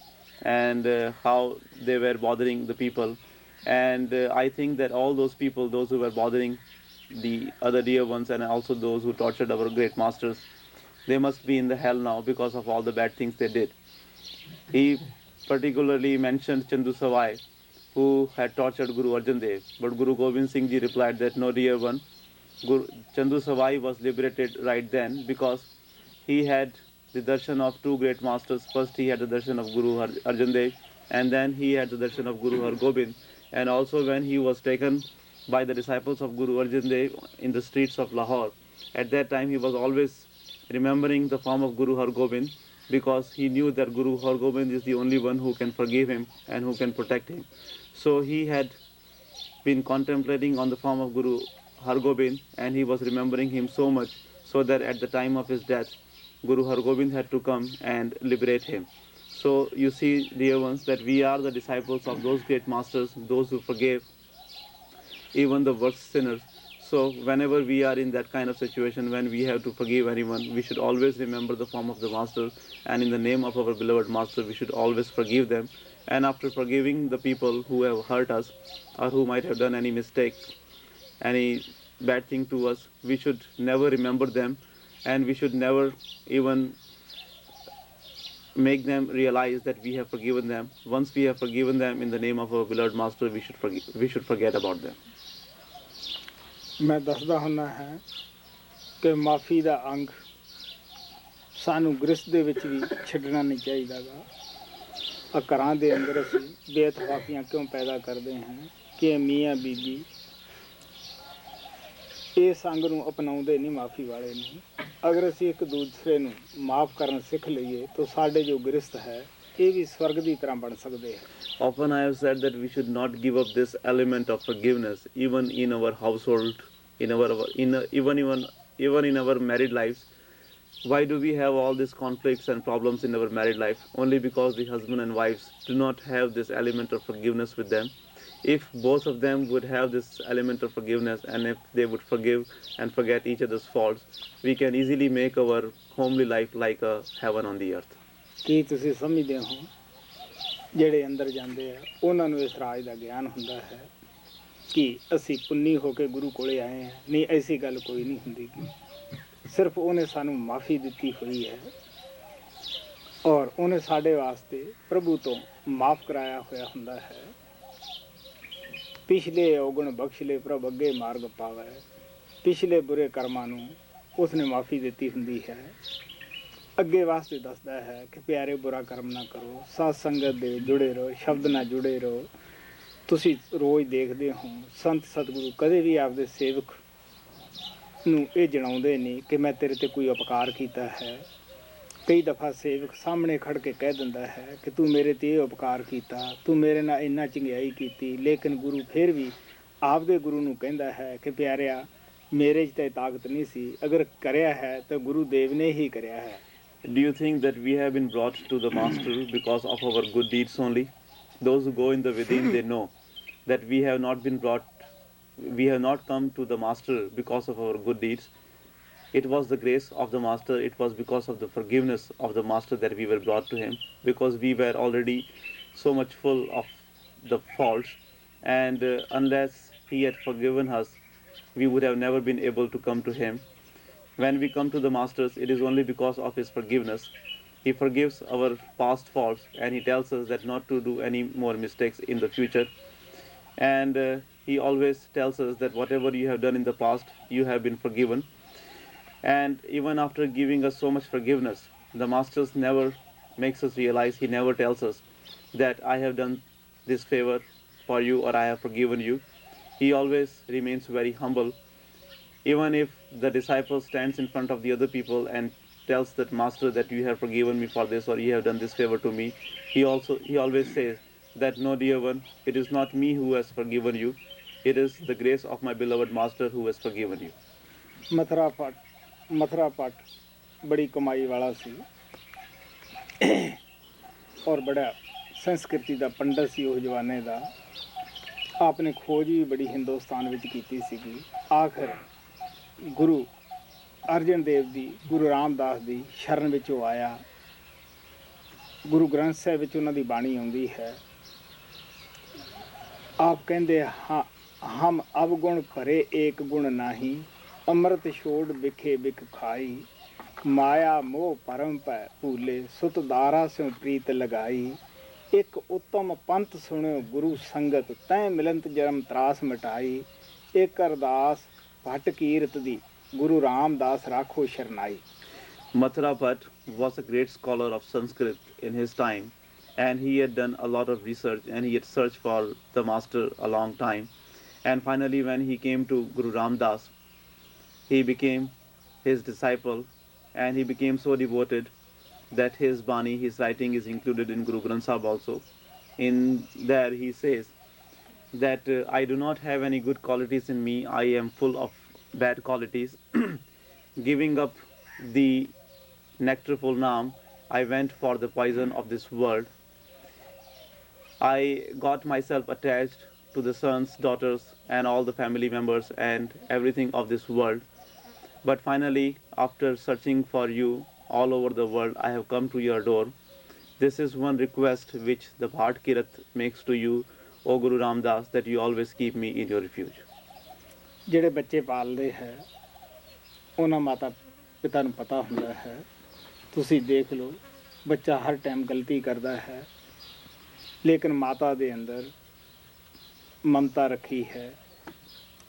and how they were bothering the people. And I think that all those people, those who were bothering the other dear ones, and also those who tortured our great masters, they must be in the hell now because of all the bad things they did." He particularly mentioned Chandu Savai, who had tortured Guru Arjan Dev. But Guru Gobind Singh Ji replied that, "No, dear one, Chandu Savai was liberated right then because he had the darshan of two great masters. First he had the darshan of Guru Arjan Dev, and then he had the darshan of Guru Har Gobind. And also when he was taken by the disciples of Guru Arjan Dev in the streets of Lahore, at that time he was always remembering the form of Guru Har Gobind, because he knew that Guru Har Gobind is the only one who can forgive him and who can protect him. So he had been contemplating on the form of Guru Har Gobind, and he was remembering him so much, so that at the time of his death, Guru Har Gobind had to come and liberate him. So you see, dear ones, that we are the disciples of those great masters, those who forgave even the worst sinners. So whenever we are in that kind of situation, when we have to forgive anyone, we should always remember the form of the Master, and in the name of our beloved Master, we should always forgive them. And after forgiving the people who have hurt us, or who might have done any mistake, any bad thing to us, we should never remember them, and we should never even make them realize that we have forgiven them. Once we have forgiven them in the name of our beloved Master, we should forget about them. मैं दसदा हुन्ना है कि माफ़ी दा अंग सानू गृहस्थ दे विच भी छड्डना नहीं चाहिदा गा। घरां दे अंदर असीं बेइतफाकियां क्यों पैदा करदे हैं कि मियाँ बीबी इस अंग नूं अपनाउंदे नहीं माफ़ी वाले नूं। अगर असीं एक दूसरे नूं माफ़ करना सीख लईए तो साडे जो गृहस्थ है ये भी स्वर्ग दी तरह बन सकदे हैं। Often I have said that we should not give up this element of forgiveness, even in our household, even in our married lives. Why do we have all these conflicts and problems in our married life? Only because the husband and wives do not have this element of forgiveness with them. If both of them would have this element of forgiveness, and if they would forgive and forget each other's faults, we can easily make our homely life like a heaven on the earth. ਕੀ ਤੁਸੀਂ ਸਮਝਦੇ ਹੋ ਜਿਹੜੇ ਅੰਦਰ ਜਾਂਦੇ ਆ ਉਹਨਾਂ ਨੂੰ ਇਸ ਰਾਜ ਦਾ ਗਿਆਨ ਹੁੰਦਾ ਹੈ ਕਿ ਅਸੀਂ ਪੁੰਨੀ ਹੋ ਕੇ ਗੁਰੂ ਕੋਲੇ ਆਏ ਹਾਂ? ਨਹੀਂ, ਐਸੀ ਗੱਲ ਕੋਈ ਨਹੀਂ ਹੁੰਦੀ। ਸਿਰਫ ਉਹਨੇ ਸਾਨੂੰ ਮਾਫੀ ਦਿੱਤੀ ਹੋਈ ਹੈ, ਔਰ ਉਹਨੇ ਸਾਡੇ ਵਾਸਤੇ ਪ੍ਰਭੂ ਤੋਂ ਮਾਫ ਕਰਾਇਆ ਹੋਇਆ ਹੁੰਦਾ ਹੈ। ਪਿਛਲੇ ਔਗਣ ਬਖਸ਼ਲੇ ਪ੍ਰਭ ਅੱਗੇ ਮਾਰਗ ਪਾਵੇ। ਪਿਛਲੇ ਬੁਰੇ ਕਰਮਾਂ ਨੂੰ ਉਸਨੇ ਮਾਫੀ ਦਿੱਤੀ ਹੁੰਦੀ ਹੈ। ਅੱਗੇ ਵਾਸਤੇ ਦੱਸਦਾ ਹੈ ਕਿ ਪਿਆਰੇ ਬੁਰਾ ਕਰਮ ਨਾ ਕਰੋ, ਸਾਧ ਸੰਗਤ ਦੇ ਜੁੜੇ ਰਹੋ, ਸ਼ਬਦ ਨਾਲ ਜੁੜੇ ਰਹੋ। ਤੁਸੀਂ ਰੋਜ਼ ਦੇਖਦੇ ਹੋ ਸੰਤ ਸਤਿਗੁਰੂ ਕਦੇ ਵੀ ਆਪਦੇ ਸੇਵਕ ਨੂੰ ਇਹ ਜਣਾਉਂਦੇ ਨਹੀਂ ਕਿ ਮੈਂ ਤੇਰੇ ਤੇ ਕੋਈ ਉਪਕਾਰ ਕੀਤਾ ਹੈ। ਕਈ ਦਫਾ ਸੇਵਕ ਸਾਹਮਣੇ ਖੜ ਕੇ ਕਹਿ ਦਿੰਦਾ ਹੈ ਕਿ ਤੂੰ ਮੇਰੇ ਤੇ ਇਹ ਉਪਕਾਰ ਕੀਤਾ, ਤੂੰ ਮੇਰੇ ਨਾਲ ਇੰਨਾ ਚੰਗਿਆਈ ਕੀਤੀ, ਲੇਕਿਨ ਗੁਰੂ ਫਿਰ ਵੀ ਆਪਦੇ ਗੁਰੂ ਨੂੰ ਕਹਿੰਦਾ ਹੈ ਕਿ ਪਿਆਰਿਆ ਮੇਰੇ 'ਚ ਤਾਂ ਤਾਕਤ ਨਹੀਂ ਸੀ, ਅਗਰ ਕਰਿਆ ਹੈ ਤਾਂ ਗੁਰੂ ਦੇਵ ਨੇ ਹੀ ਕਰਿਆ ਹੈ। Do you think that we have been brought to the Master because of our good deeds only? Those who go in the within, they know that we have not come to the Master because of our good deeds. It was the grace of the Master, it was because of the forgiveness of the Master that we were brought to him, because we were already so much full of the faults, and unless he had forgiven us, we would have never been able to come to him. When we come to the Masters, it is only because of his forgiveness. He forgives our past faults, and he tells us that not to do any more mistakes in the future. And he always tells us that whatever you have done in the past, you have been forgiven. And even after giving us so much forgiveness, the Masters never makes us realize, he never tells us that I have done this favor for you or I have forgiven you. He always remains very humble. Even if the disciple stands in front of the other people and tells that Master that you have forgiven me for this or you have done this favor to me, he always says that no, dear one, it is not me who has forgiven you, it is the grace of my beloved Master who has forgiven you. Mathura पट बड़ी कमाई वाला सी और बड़ा संस्कृति का पंडित सी उस जमाने का। आपने खोज भी बड़ी हिंदुस्तान विच कीती सीगी। आखिर गुरु अर्जन देव दी, गुरु रामदास दी शरण विच वो आया। गुरु ग्रंथ साहिब विच उन्हां दी बाणी आउंदी है। आप कहंदे हाँ, हम अवगुण भरे एक गुण नाही, अमृत छोड़ बिखे बिख खाई, माया मोह परम पै भूले, सुत दारा से प्रीत लगाई, एक उत्तम पंथ सुनो गुरु संगत, तै मिलंत जन्म त्रास मिटाई, एक अरदास भट कीरत दी, गुरु रामदास राखो शरनाई. Mathura Bhatt was a great scholar of Sanskrit in his time, and he had done a lot of research and he had searched for the Master a long time. And finally, when he came to Guru Ramdas, he became his disciple and he became so devoted that his Bani, his writing, is included in Guru Granth Sahib also. In there he says that I do not have any good qualities in me, I am full of bad qualities. Giving up the nectarful Naam, I went for the poison of this world. I got myself attached to the sons, daughters and all the family members and everything of this world. But finally, after searching for you all over the world, I have come to your door. This is one request which the Bhat Kirat makes to you, O Guru Ramdas, that you always keep me in your refuge. ਜਿਹੜੇ ਬੱਚੇ ਪਾਲਦੇ ਹੈ ਉਹਨਾਂ ਮਾਤਾ ਪਿਤਾ ਨੂੰ ਪਤਾ ਹੁੰਦਾ ਹੈ। ਤੁਸੀਂ ਦੇਖ ਲਓ ਬੱਚਾ ਹਰ ਟਾਈਮ ਗਲਤੀ ਕਰਦਾ ਹੈ, ਲੇਕਿਨ ਮਾਤਾ ਦੇ ਅੰਦਰ ਮਮਤਾ ਰੱਖੀ ਹੈ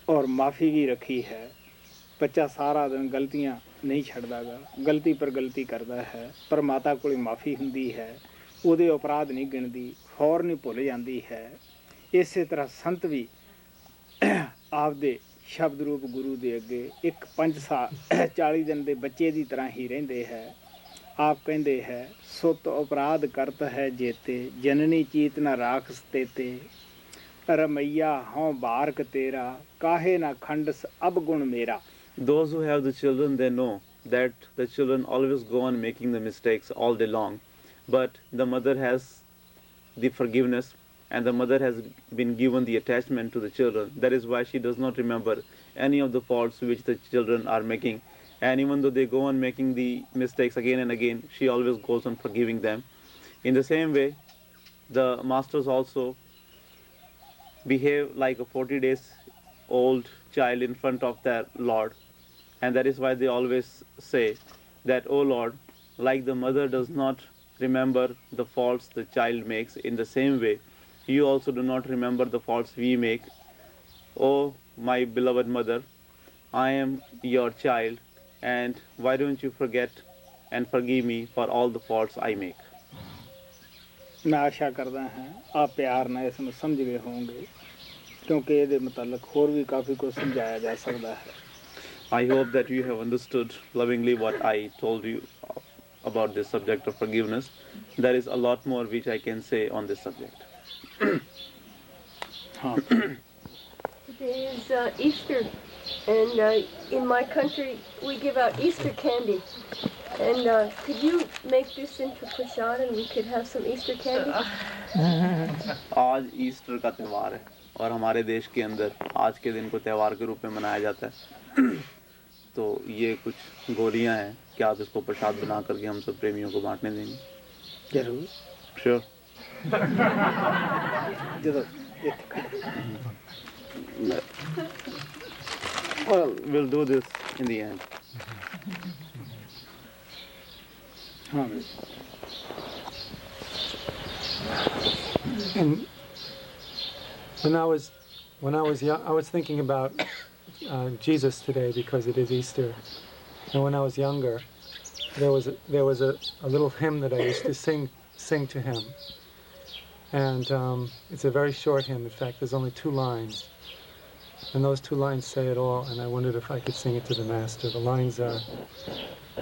ਔਰ ਮਾਫੀ ਵੀ ਰੱਖੀ ਹੈ। ਬੱਚਾ ਸਾਰਾ ਦਿਨ ਗਲਤੀਆਂ ਨਹੀਂ ਛੱਡਦਾਗਾ, ਗਲਤੀ ਪਰ ਗਲਤੀ ਕਰਦਾ ਹੈ, ਪਰ ਮਾਤਾ ਕੋਲ ਮਾਫੀ ਹੁੰਦੀ ਹੈ, ਉਹਦੇ ਅਪਰਾਧ ਨਹੀਂ ਗਿਣਦੀ, ਫੌਰਨ ਹੀ ਭੁੱਲ ਜਾਂਦੀ ਹੈ। ਇਸੇ ਤਰ੍ਹਾਂ ਸੰਤ ਵੀ ਆਪਦੇ ਸ਼ਬਦ ਰੂਪ ਗੁਰੂ ਦੇ ਅੱਗੇ ਇੱਕ 5 ਸਾਲ 40 ਦਿਨ ਦੇ ਬੱਚੇ ਦੀ ਤਰ੍ਹਾਂ ਹੀ ਰਹਿੰਦੇ ਹੈ। ਆਪ ਕਹਿੰਦੇ ਹੈ ਸੁਤ ਅਪਰਾਧ ਕਰਤ ਹੈ ਜੇਤੇ, ਜਨਨੀ ਚੀਤ ਨਾ ਰਾਖਸ ਤੇਤੇ, ਰਮਈਆ ਹਉ ਬਾਰਕ ਤੇਰਾ, ਕਾਹੇ ਨਾ ਖੰਡਸ ਅਬ ਗੁਣ ਮੇਰਾ. Those who have the children, they know that the children always go on making the mistakes all day long. But the mother has the forgiveness and the mother has been given the attachment to the children. That is why she does not remember any of the faults which the children are making. And even though they go on making the mistakes again and again, she always goes on forgiving them. In the same way, the masters also behave like a 40 days old child in front of their Lord. And that is why they always say that, O Lord, like the mother does not remember the faults the child makes, in the same way, you also do not remember the faults we make. O my beloved mother, I am your child, and why don't you forget and forgive me for all the faults I make. मैं आशा करता ਹਾਂ आप प्यार ਨਾਲ ਇਸ ਨੂੰ ਸਮਝ ਗਏ ਹੋਵੋਗੇ, ਕਿਉਂਕਿ ਇਹਦੇ ਮੁਤਲਕ ਹੋਰ ਵੀ ਕਾਫੀ ਕੁਝ ਸਮਝਾਇਆ ਜਾ ਸਕਦਾ ਹੈ. I hope that you have understood lovingly what I told you about this subject of forgiveness. There is a lot more which I can say on this subject. Today is Easter, and in my country we give out Easter candy. And could you make this into prasad and we could have some Easter candy? आज Easter का त्योहार है और हमारे देश के अंदर आज के दिन को त्यौहार के रूप में मनाया जाता है। तो ये कुछ गोलियां हैं कि आप इसको प्रसाद बना करके हम सब प्रेमियों को बांटने देंगे। जरूर। Sure. Well, we'll do this in the end. हाँ। And when I was young, I was thinking about Jesus today because it is Easter. And when I was younger, there was a little hymn that I used to sing to him. And it's a very short hymn. In fact, there's only 2 lines. And those 2 lines say it all, and I wondered if I could sing it to the Master. The lines are,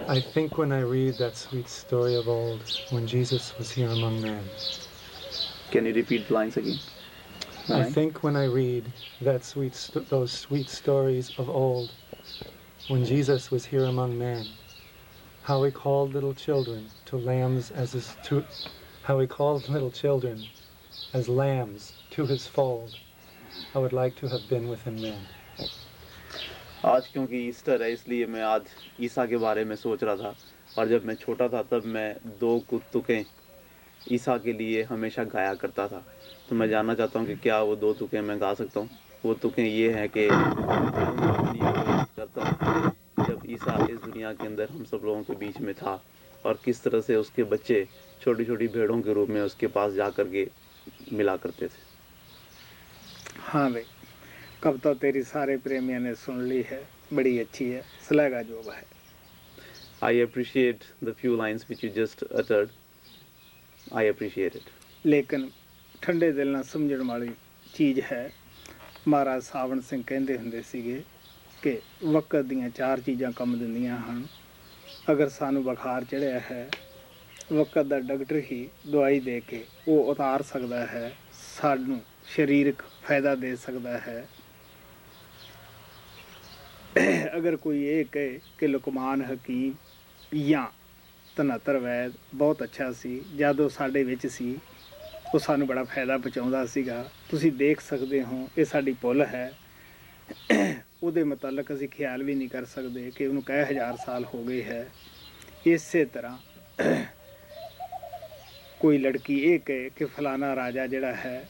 I think when I read that sweet story of old, when Jesus was here among men. Can you repeat the lines again? I think when I read those sweet stories of old, when Jesus was here among men, how he called little children to lambs how he called little children as lambs to his fold. I would like to have been with him then. आज क्योंकि Easter है इसलिए मैं आज ईसा के बारे में सोच रहा था, और जब मैं छोटा था तब मैं 2 तुकें ईसा के लिए हमेशा गाया करता था। तो मैं जानना चाहता हूँ कि क्या वो 2 तुकें मैं गा सकता हूँ। वो तुकें ये हैं कि करता हूँ जब ईसा इस दुनिया के अंदर हम सब लोगों के बीच में था, और किस तरह से उसके बच्चे छोटी छोटी भेड़ों के रूप में उसके पास जा कर के मिला करते थे। हाँ भाई, कविता तेरी सारे प्रेमियों ने सुन ली है, बड़ी अच्छी है, सलाहगा जोब है। I appreciate the few lines which you just uttered. I appreciate it. लेकिन ठंडे दिल ਨਾਲ ਸਮਝਣ ਵਾਲੀ ਚੀਜ਼ ਹੈ। ਮਹਾਰਾਜ ਸਾਵਣ ਸਿੰਘ ਕਹਿੰਦੇ ਹੁੰਦੇ ਸੀਗੇ ਕਿ ਵਕਤ ਦੀਆਂ 4 ਚੀਜ਼ਾਂ ਕੰਮ ਦਿੰਦੀਆਂ ਹਨ। ਅਗਰ ਸਾਨੂੰ ਬੁਖਾਰ ਚੜਿਆ ਹੈ, ਵਕਤ ਦਾ ਡਾਕਟਰ ਹੀ ਦਵਾਈ ਦੇ ਕੇ ਉਹ ਉਤਾਰ ਸਕਦਾ ਹੈ, ਸਾਨੂੰ ਸਰੀਰਕ ਫਾਇਦਾ ਦੇ ਸਕਦਾ ਹੈ। ਅਗਰ ਕੋਈ ਇਹ ਕਹੇ ਕਿ ਲੁਕਮਾਨ ਹਕੀਮ ਜਾਂ ਤਨਤਰ ਵੈਦ ਬਹੁਤ ਅੱਛਾ ਸੀ, ਜਦੋਂ ਸਾਡੇ ਵਿੱਚ ਸੀ ਉਹ ਸਾਨੂੰ ਬੜਾ ਫਾਇਦਾ ਪਹੁੰਚਾਉਂਦਾ ਸੀਗਾ, ਤੁਸੀਂ ਦੇਖ ਸਕਦੇ ਹੋ ਇਹ ਸਾਡੀ ਭੁੱਲ ਹੈ। ਉਹਦੇ ਮੁਤਲਕ ਅਸੀਂ ਖਿਆਲ ਵੀ ਨਹੀਂ ਕਰ ਸਕਦੇ ਕਿ ਉਹਨੂੰ ਕਈ ਹਜ਼ਾਰ ਸਾਲ ਹੋ ਗਏ ਹੈ। ਇਸੇ ਤਰ੍ਹਾਂ ਕੋਈ ਲੜਕੀ ਇਹ ਕਹੇ ਕਿ ਫਲਾਣਾ ਰਾਜਾ ਜਿਹੜਾ ਹੈ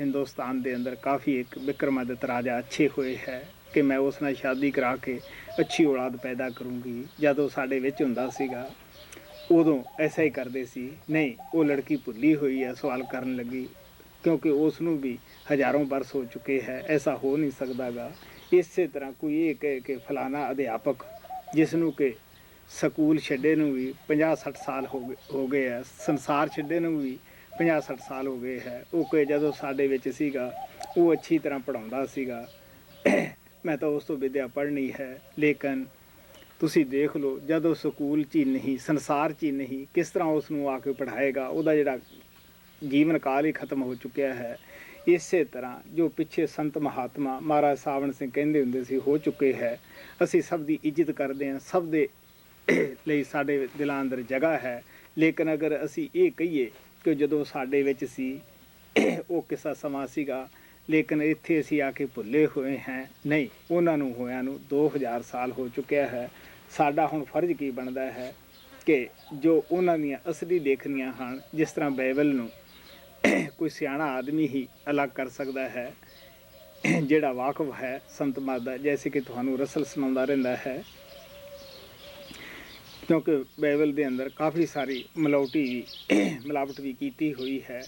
ਹਿੰਦੁਸਤਾਨ ਦੇ ਅੰਦਰ ਕਾਫੀ ਇੱਕ ਵਿਕਰਮਾਦਿਤ ਰਾਜਾ ਅੱਛੇ ਹੋਏ ਹੈ ਕਿ ਮੈਂ ਉਸ ਨਾਲ ਸ਼ਾਦੀ ਕਰਾ ਕੇ ਅੱਛੀ ਔਲਾਦ ਪੈਦਾ ਕਰੂੰਗੀ, ਜਦੋਂ ਸਾਡੇ ਵਿੱਚ ਹੁੰਦਾ ਸੀਗਾ ਉਦੋਂ ਐਸਾ ਹੀ ਕਰਦੇ ਸੀ। ਨਹੀਂ, ਉਹ ਲੜਕੀ ਭੁੱਲੀ ਹੋਈ ਹੈ ਸਵਾਲ ਕਰਨ ਲੱਗੀ, ਕਿਉਂਕਿ ਉਸ ਨੂੰ ਵੀ ਹਜ਼ਾਰਾਂ ਬਰਸ ਹੋ ਚੁੱਕੇ ਹੈ, ਐਸਾ ਹੋ ਨਹੀਂ ਸਕਦਾਗਾ। ਇਸੇ ਤਰ੍ਹਾਂ ਕੋਈ ਇਹ ਕਹੇ ਕਿ ਫਲਾਣਾ ਅਧਿਆਪਕ ਜਿਸ ਨੂੰ ਕਿ ਸਕੂਲ ਛੱਡੇ ਨੂੰ ਵੀ 50-60 ਸਾਲ ਹੋ ਗਏ ਹੈ, ਸੰਸਾਰ ਛੱਡੇ ਨੂੰ ਵੀ 50-60 ਸਾਲ ਹੋ ਗਏ ਹੈ, ਉਹ ਕਿ ਜਦੋਂ ਸਾਡੇ ਵਿੱਚ ਸੀਗਾ ਉਹ ਅੱਛੀ ਤਰ੍ਹਾਂ ਪੜ੍ਹਾਉਂਦਾ ਸੀਗਾ, ਮੈਂ ਤਾਂ ਉਸ ਤੋਂ ਵਿਦਿਆ ਪੜ੍ਹਨੀ ਹੈ। ਲੇਕਿਨ ਤੁਸੀਂ ਦੇਖ ਲਓ ਜਦੋਂ ਸਕੂਲ 'ਚ ਹੀ ਨਹੀਂ, ਸੰਸਾਰ 'ਚ ਹੀ ਨਹੀਂ, ਕਿਸ ਤਰ੍ਹਾਂ ਉਸ ਨੂੰ ਆ ਕੇ ਪੜ੍ਹਾਏਗਾ? ਉਹਦਾ ਜਿਹੜਾ ਜੀਵਨ ਕਾਲ ਹੀ ਖਤਮ ਹੋ ਚੁੱਕਿਆ ਹੈ। ਇਸੇ ਤਰ੍ਹਾਂ ਜੋ ਪਿੱਛੇ ਸੰਤ ਮਹਾਤਮਾ ਮਹਾਰਾਜ ਸਾਵਣ ਸਿੰਘ ਕਹਿੰਦੇ ਹੁੰਦੇ ਸੀ ਹੋ ਚੁੱਕੇ ਹੈ। ਅਸੀਂ ਸਭ ਦੀ ਇੱਜ਼ਤ ਕਰਦੇ ਹਾਂ, ਸਭ ਦੇ ਲਈ ਸਾਡੇ ਦਿਲਾਂ ਅੰਦਰ ਜਗ੍ਹਾ ਹੈ। ਲੇਕਿਨ ਅਗਰ ਅਸੀਂ ਇਹ ਕਹੀਏ ਕਿ ਜਦੋਂ ਸਾਡੇ ਵਿੱਚ ਸੀ ਉਹ ਕਿਸਾ ਸਮਾਂ ਸੀਗਾ, ਲੇਕਿਨ ਇੱਥੇ ਅਸੀਂ ਆ ਕੇ ਭੁੱਲੇ ਹੋਏ ਹਾਂ, ਨਹੀਂ, ਉਹਨਾਂ ਨੂੰ ਹੋਇਆਂ ਨੂੰ 2000 ਸਾਲ ਹੋ ਚੁੱਕਿਆ ਹੈ। ਸਾਡਾ ਹੁਣ ਫਰਜ਼ ਕੀ ਬਣਦਾ ਹੈ ਕਿ ਜੋ ਉਹਨਾਂ ਦੀਆਂ ਅਸਲੀ ਲੇਖਣੀਆਂ ਹਨ, ਜਿਸ ਤਰ੍ਹਾਂ ਬਾਈਬਲ ਨੂੰ ਕੋਈ ਸਿਆਣਾ ਆਦਮੀ ਹੀ ਅਲੱਗ ਕਰ ਸਕਦਾ ਹੈ, ਜਿਹੜਾ ਵਾਕਫ ਹੈ ਸੰਤ ਮਤ ਦਾ, ਜੈਸੇ ਕਿ ਤੁਹਾਨੂੰ ਰਸਲ ਸੁਣਾਉਂਦਾ ਰਹਿੰਦਾ ਹੈ, ਕਿਉਂਕਿ ਬਾਈਬਲ ਦੇ ਅੰਦਰ ਕਾਫੀ ਸਾਰੀ ਮਿਲਾਵਟ ਵੀ ਕੀਤੀ ਹੋਈ ਹੈ।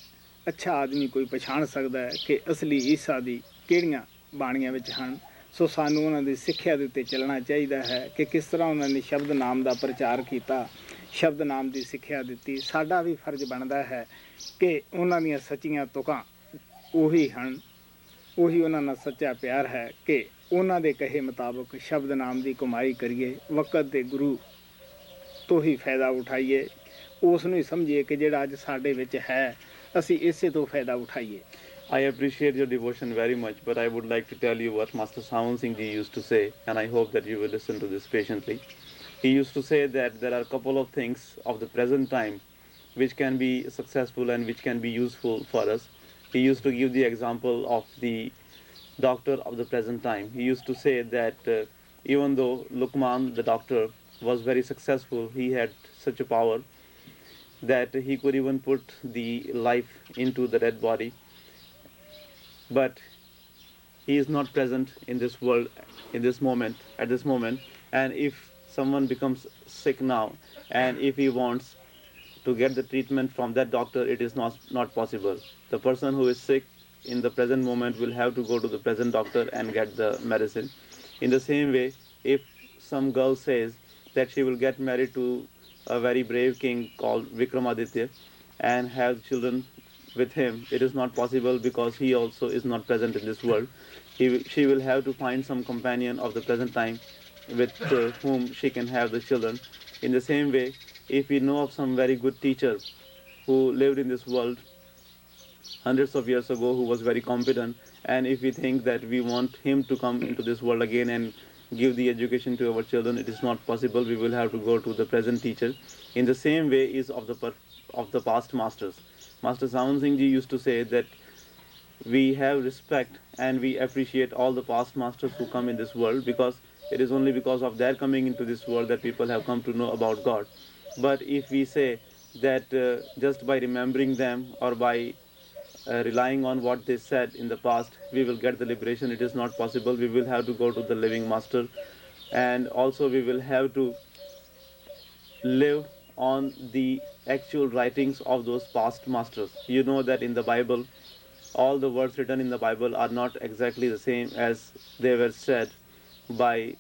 ਅੱਛਾ ਆਦਮੀ ਕੋਈ ਪਛਾਣ ਸਕਦਾ ਹੈ ਕਿ ਅਸਲੀ ਈਸਾ ਦੀ ਕਿਹੜੀਆਂ ਬਾਣੀਆਂ ਵਿੱਚ ਹਨ। ਸੋ ਸਾਨੂੰ ਉਹਨਾਂ ਦੀ ਸਿੱਖਿਆ ਦੇ ਉੱਤੇ ਚੱਲਣਾ ਚਾਹੀਦਾ ਹੈ ਕਿ ਕਿਸ ਤਰ੍ਹਾਂ ਉਹਨਾਂ ਨੇ ਸ਼ਬਦ ਨਾਮ ਦਾ ਪ੍ਰਚਾਰ ਕੀਤਾ, ਸ਼ਬਦ ਨਾਮ ਦੀ ਸਿੱਖਿਆ ਦਿੱਤੀ। ਸਾਡਾ ਵੀ ਫਰਜ਼ ਬਣਦਾ ਹੈ ਕਿ ਉਹਨਾਂ ਦੀਆਂ ਸੱਚੀਆਂ ਤੁਕਾਂ ਉਹੀ ਹਨ, ਉਹੀ ਉਹਨਾਂ ਨਾਲ ਸੱਚਾ ਪਿਆਰ ਹੈ ਕਿ ਉਹਨਾਂ ਦੇ ਕਹੇ ਮੁਤਾਬਕ ਸ਼ਬਦ ਨਾਮ ਦੀ ਕਮਾਈ ਕਰੀਏ, ਵਕਤ ਦੇ ਗੁਰੂ ਤੋਂ ਹੀ ਫਾਇਦਾ ਉਠਾਈਏ, ਉਸ ਨੂੰ ਹੀ ਸਮਝੀਏ ਕਿ ਜਿਹੜਾ ਅੱਜ ਸਾਡੇ ਵਿੱਚ ਹੈ ਅਸੀਂ ਇਸੇ ਤੋਂ ਫਾਇਦਾ ਉਠਾਈਏ। I appreciate your devotion very much, but I would like to tell you what Master Sawan Singh Ji used to say, and I hope that you will listen to this patiently. He used to say that there are a couple of things of the present time which can be successful and which can be useful for us, he used to give the example of the doctor of the present time. He used to say that even though Luqman, the doctor, was very successful, he had such a power that he could even put the life into the dead body, but he is not present in this world in this moment, at this moment. And if someone becomes sick now, and if he wants to get the treatment from that doctor, it is not possible. The person who is sick in the present moment will have to go to the present doctor and get the medicine. In the same way, if some girl says that she will get married to a very brave king called Vikramaditya and have children with him, it is not possible because he also is not present in this world. She will have to find some companion of the present time with whom she can have the children. In the same way, if we know of some very good teacher who lived in this world hundreds of years ago, who was very competent, and if we think that we want him to come into this world again and give the education to our children, it is not possible. We will have to go to the present teacher. In the same way is of the past masters. Master Sant Singh Ji used to say that we have respect and we appreciate all the past masters who come in this world, because it is only because of their coming into this world that people have come to know about God. But if we say that just by remembering them or by relying on what they said in the past, we will get the liberation, it is not possible. We will have to go to the living master, and also we will have to live on the actual writings of those past masters. You know that in the Bible, all the words written in the Bible are not exactly the same as they were said by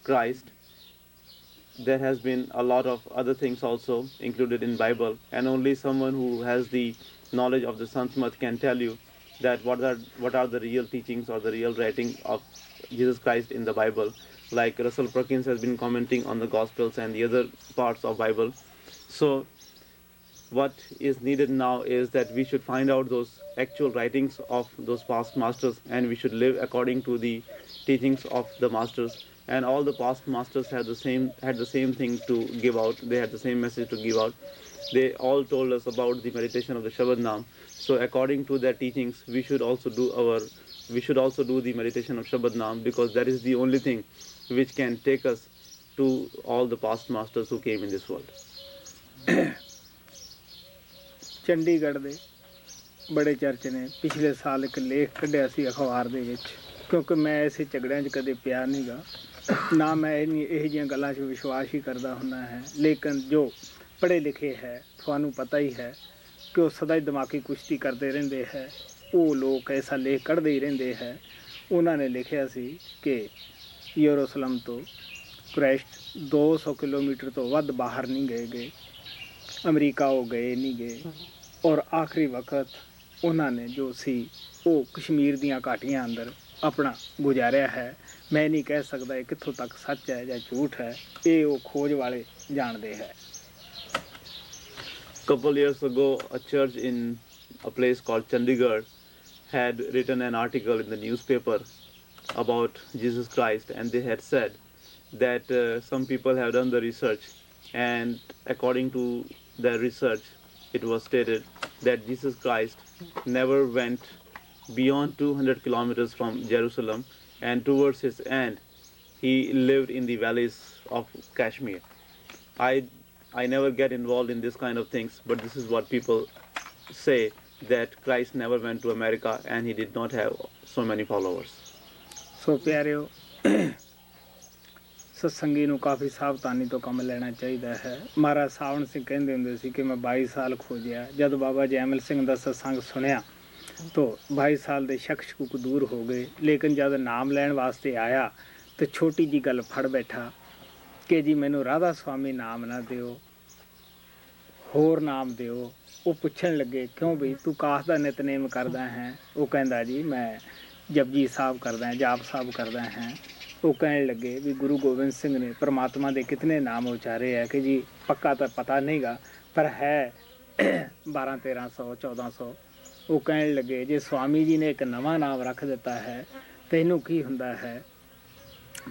Christ. There has been a lot of other things also included in Bible, and only someone who has the knowledge of the Sant Mat can tell you that what are the real teachings or the real writing of Jesus Christ in the Bible. Like Russell Perkins has been commenting on the Gospels and the other parts of Bible. So what is needed now is that we should find out those actual writings of those past masters, and we should live according to the teachings of the masters. And all the past masters had the same thing to give out. They had the same message to give out. They all told us about the meditation of the Shabad Naam. So according to their teachings, we should also do the meditation of Shabad Naam, because that is the only thing which can take us to all the past masters who came in this world. Chandigarh ਦੇ ਬੜੇ church ਨੇ। ਪਿਛਲੇ ਸਾਲ ਇੱਕ ਲੇਖ ਕੱਢਿਆ ਸੀ ਅਖਬਾਰ ਦੇ ਵਿੱਚ, ਕਿਉਂਕਿ ਮੈਂ ਐਸੇ ਝਗੜਿਆਂ 'ਚ ਕਦੇ ਪਿਆ ਨਹੀਂ ਗਾ, ਨਾ ਮੈਂ ਇਹੋ ਜਿਹੀਆਂ ਗੱਲਾਂ 'ਚ ਵਿਸ਼ਵਾਸ ਹੀ ਕਰਦਾ ਹੁੰਦਾ ਹੈ। ਲੇਕਿਨ ਜੋ ਪੜ੍ਹੇ ਲਿਖੇ ਹੈ, ਤੁਹਾਨੂੰ ਪਤਾ ਹੀ ਹੈ ਕਿ ਉਹ ਸਦਾ ਹੀ ਦਿਮਾਗੀ ਕੁਸ਼ਤੀ ਕਰਦੇ ਰਹਿੰਦੇ ਹੈ। ਉਹ ਲੋਕ ਐਸਾ ਲੇਖ ਕੱਢਦੇ ਹੀ ਰਹਿੰਦੇ ਹੈ। ਉਹਨਾਂ ਨੇ ਲਿਖਿਆ ਸੀ ਕਿ ਯਰੂਸ਼ਲਮ ਤੋਂ ਕ੍ਰਾਈਸਟ 200 ਕਿਲੋਮੀਟਰ ਤੋਂ ਵੱਧ ਬਾਹਰ ਨਹੀਂ ਗਏ, ਅਮਰੀਕਾ ਉਹ ਗਏ ਨਹੀਂ ਗਏ, ਔਰ ਆਖਰੀ ਵਕਤ ਉਹਨਾਂ ਨੇ ਜੋ ਸੀ ਉਹ ਕਸ਼ਮੀਰ ਦੀਆਂ ਘਾਟੀਆਂ ਅੰਦਰ ਆਪਣਾ ਗੁਜ਼ਾਰਿਆ ਹੈ। ਮੈਂ ਨਹੀਂ ਕਹਿ ਸਕਦਾ ਇਹ ਕਿੱਥੋਂ ਤੱਕ ਸੱਚ ਹੈ ਜਾਂ ਝੂਠ ਹੈ, ਇਹ ਉਹ ਖੋਜ ਵਾਲੇ ਜਾਣਦੇ ਹੈ। Couple years ago, a church in a place called Chandigarh had written an article in the newspaper about Jesus Christ, and they had said that some people have done the research, and according to their research, it was stated that Jesus Christ never went beyond 200 kilometers from Jerusalem, and towards his end, he lived in the valleys of Kashmir. I never get involved in this kind of things, but this is what people say, that Christ never went to America and he did not have so many followers. ਸੋ ਪਿਆਰਿਓ, ਸਤਸੰਗੀ ਨੂੰ ਕਾਫੀ ਸਾਵਧਾਨੀ ਤੋਂ ਕੰਮ ਲੈਣਾ ਚਾਹੀਦਾ ਹੈ। ਮਹਾਰਾਜ ਸਾਵਣ ਸਿੰਘ ਕਹਿੰਦੇ ਹੁੰਦੇ ਸੀ ਕਿ ਮੈਂ 22 ਸਾਲ ਖੋਜਿਆ। ਜਦ ਬਾਬਾ ਜੈਮਲ ਸਿੰਘ ਦਾ ਸਤਸੰਗ ਸੁਣਿਆ ਤਾਂ 22 ਸਾਲ ਦੇ ਸ਼ੱਕ ਦੂਰ ਹੋ ਗਏ। ਲੇਕਿਨ ਜਦ ਨਾਮ ਲੈਣ ਵਾਸਤੇ ਆਇਆ ਤਾਂ ਛੋਟੀ ਜੀ ਗੱਲ ਫੜ ਬੈਠਾ ਕਿ ਜੀ ਮੈਨੂੰ ਰਾਧਾ ਸਵਾਮੀ ਨਾਮ ਨਾ ਦਿਓ, ਹੋਰ ਨਾਮ ਦਿਓ। ਉਹ ਪੁੱਛਣ ਲੱਗੇ ਕਿਉਂ ਬਈ ਤੂੰ ਕਾਸ ਦਾ ਨਿਤਨੇਮ ਕਰਦਾ ਹੈ? ਉਹ ਕਹਿੰਦਾ ਜੀ ਮੈਂ ਜਪਜੀ ਸਾਹਿਬ ਕਰਦਾ, ਜਾਪ ਸਾਹਿਬ ਕਰਦਾ ਹੈ। ਉਹ ਕਹਿਣ ਲੱਗੇ ਵੀ ਗੁਰੂ ਗੋਬਿੰਦ ਸਿੰਘ ਨੇ ਪਰਮਾਤਮਾ ਦੇ ਕਿਤਨੇ ਨਾਮ ਉਚਾਰੇ ਹੈ ਕਿ ਜੀ ਪੱਕਾ ਤਾਂ ਪਤਾ ਨਹੀਂਗਾ, ਪਰ ਹੈ 1200-1300 1400। ਉਹ ਕਹਿਣ ਲੱਗੇ ਜੇ ਸਵਾਮੀ ਜੀ ਨੇ ਇੱਕ ਨਵਾਂ ਨਾਮ ਰੱਖ ਦਿੱਤਾ ਹੈ ਤੈਨੂੰ ਕੀ ਹੁੰਦਾ ਹੈ?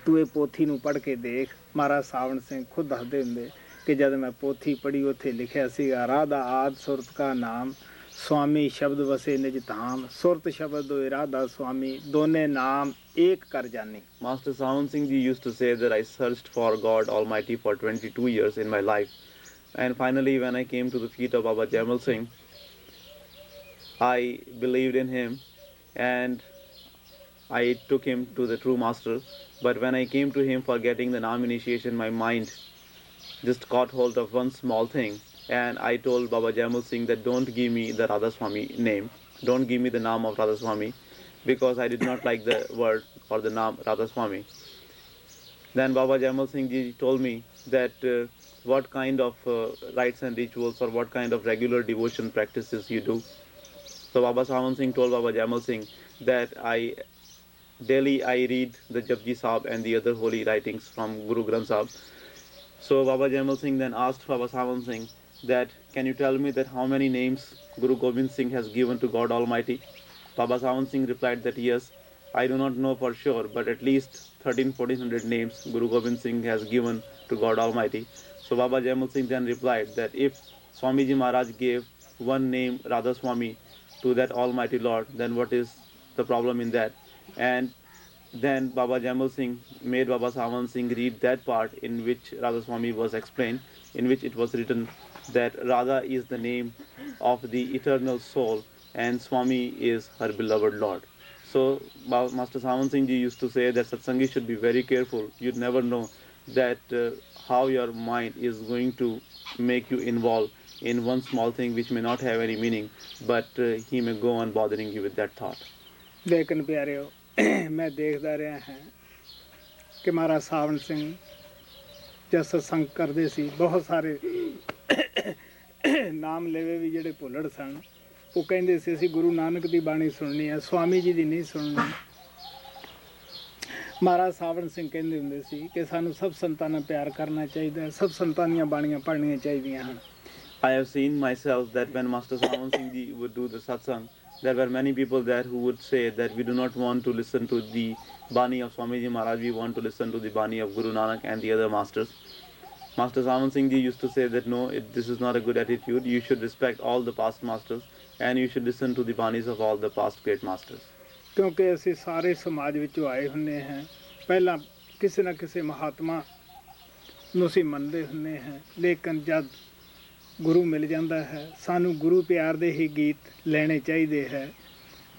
ਤੂੰ ਇਹ ਪੋਥੀ ਨੂੰ ਪੜ੍ਹ ਕੇ ਦੇਖ। ਮਹਾਰਾਜ ਸਾਵਣ ਸਿੰਘ ਖੁਦ ਦੱਸਦੇ ਹੁੰਦੇ ਕਿ ਜਦ ਮੈਂ ਪੋਥੀ ਪੜ੍ਹੀ ਉੱਥੇ ਲਿਖਿਆ ਸੀਗਾ ਰਾਧਾ ਆਦਿ ਸੁਰਤ ਕਾ ਨਾਮ स्वामी शब्द वसे निज धाम सुरत शब्द दो इरादा स्वामी दोने नाम एक कर जानी. Master Sant Singh Ji used to say that I searched for God Almighty for 22 years in my life, and finally when I came to the feet of Baba Jamal Singh, I believed in him and I took him to the true master. But when I came to him for getting the Nam initiation, my mind just caught hold of one small thing, and I told Baba Jamal Singh that don't give me the Radha Swami name, don't give me the Nam of Radha Swami, because I did not like the word or the Nam Radha Swami. Then Baba Jamal Singh Ji told me that what kind of rites and rituals or what kind of regular devotion practices you do. So Baba Sant Singh told Baba Jamal Singh that daily I read the Japji Sahib and the other holy writings from Guru Granth Sahib. So Baba Jamal Singh then asked Baba Sant Singh that, can you tell me that how many names Guru Gobind Singh has given to God Almighty? Baba Sant Singh replied that yes, I do not know for sure, but at least 1300-1400 names Guru Gobind Singh has given to God Almighty. So Baba Jamal Singh then replied that if Swamiji Maharaj gave one name Radha Swami to that Almighty Lord, then what is the problem in that? And then Baba Jamal Singh made Baba Sant Singh read that part in which Radha Swami was explained, in which it was written that Radha is the name of the eternal soul and Swami is her beloved Lord. So Master Sant Singh Ji used to say that Satsangi should be very careful. You'd never know that how your mind is going to make you involved in one small thing which may not have any meaning, but he may go on bothering you with that thought. लेकिन प्यारे मैं देखता रहा है कि महाराज सावन सिंह जब सत्संग करते सी बहुत सारे नाम लेवे भी ਜਿਹੜੇ ਭੁੱਲੜ ਸਨ ਉਹ ਕਹਿੰਦੇ ਸੀ ਅਸੀਂ ਗੁਰੂ ਨਾਨਕ ਦੀ ਬਾਣੀ ਸੁਣਨੀ ਹੈ ਸਵਾਮੀ ਜੀ ਦੀ ਨਹੀਂ ਸੁਣਨੀ ਮਹਾਰਾਜ ਸਾਵਣ ਸਿੰਘ ਕਹਿੰਦੇ ਹੁੰਦੇ ਸੀ ਕਿ ਸਾਨੂੰ ਸਭ ਸੰਤਾਂ ਨਾਲ ਪਿਆਰ ਕਰਨਾ ਚਾਹੀਦਾ ਹੈ ਸਭ ਸੰਤਾਂ ਦੀਆਂ ਬਾਣੀਆਂ ਪੜ੍ਹਨੀਆਂ ਚਾਹੀਦੀਆਂ ਹਨ I have seen myself that when Master Sant Singh Ji would do the satsang, there were many people there who would say that we do not want to listen to the Bani of Swamiji Maharaj, we want to listen to the Bani of Guru Nanak and the other masters. Master Sant Singh Ji used to say that no, this is not a good attitude, you should respect all the past masters and you should listen to the Banis of all the past great masters. ਕਿਉਂਕਿ ਅਸੀਂ ਸਾਰੇ ਸਮਾਜ ਵਿੱਚੋਂ ਆਏ ਹੁੰਦੇ ਹਾਂ ਪਹਿਲਾਂ ਕਿਸੇ ਨਾ ਕਿਸੇ ਮਹਾਤਮਾ ਨੂੰ ਅਸੀਂ ਮੰਨਦੇ ਹੁੰਦੇ ਹਾਂ ਲੇਕਿਨ ਜਦ ਗੁਰੂ ਮਿਲ ਜਾਂਦਾ ਹੈ ਸਾਨੂੰ ਗੁਰੂ ਪਿਆਰ ਦੇ ਹੀ ਗੀਤ ਲੈਣੇ ਚਾਹੀਦੇ ਹੈ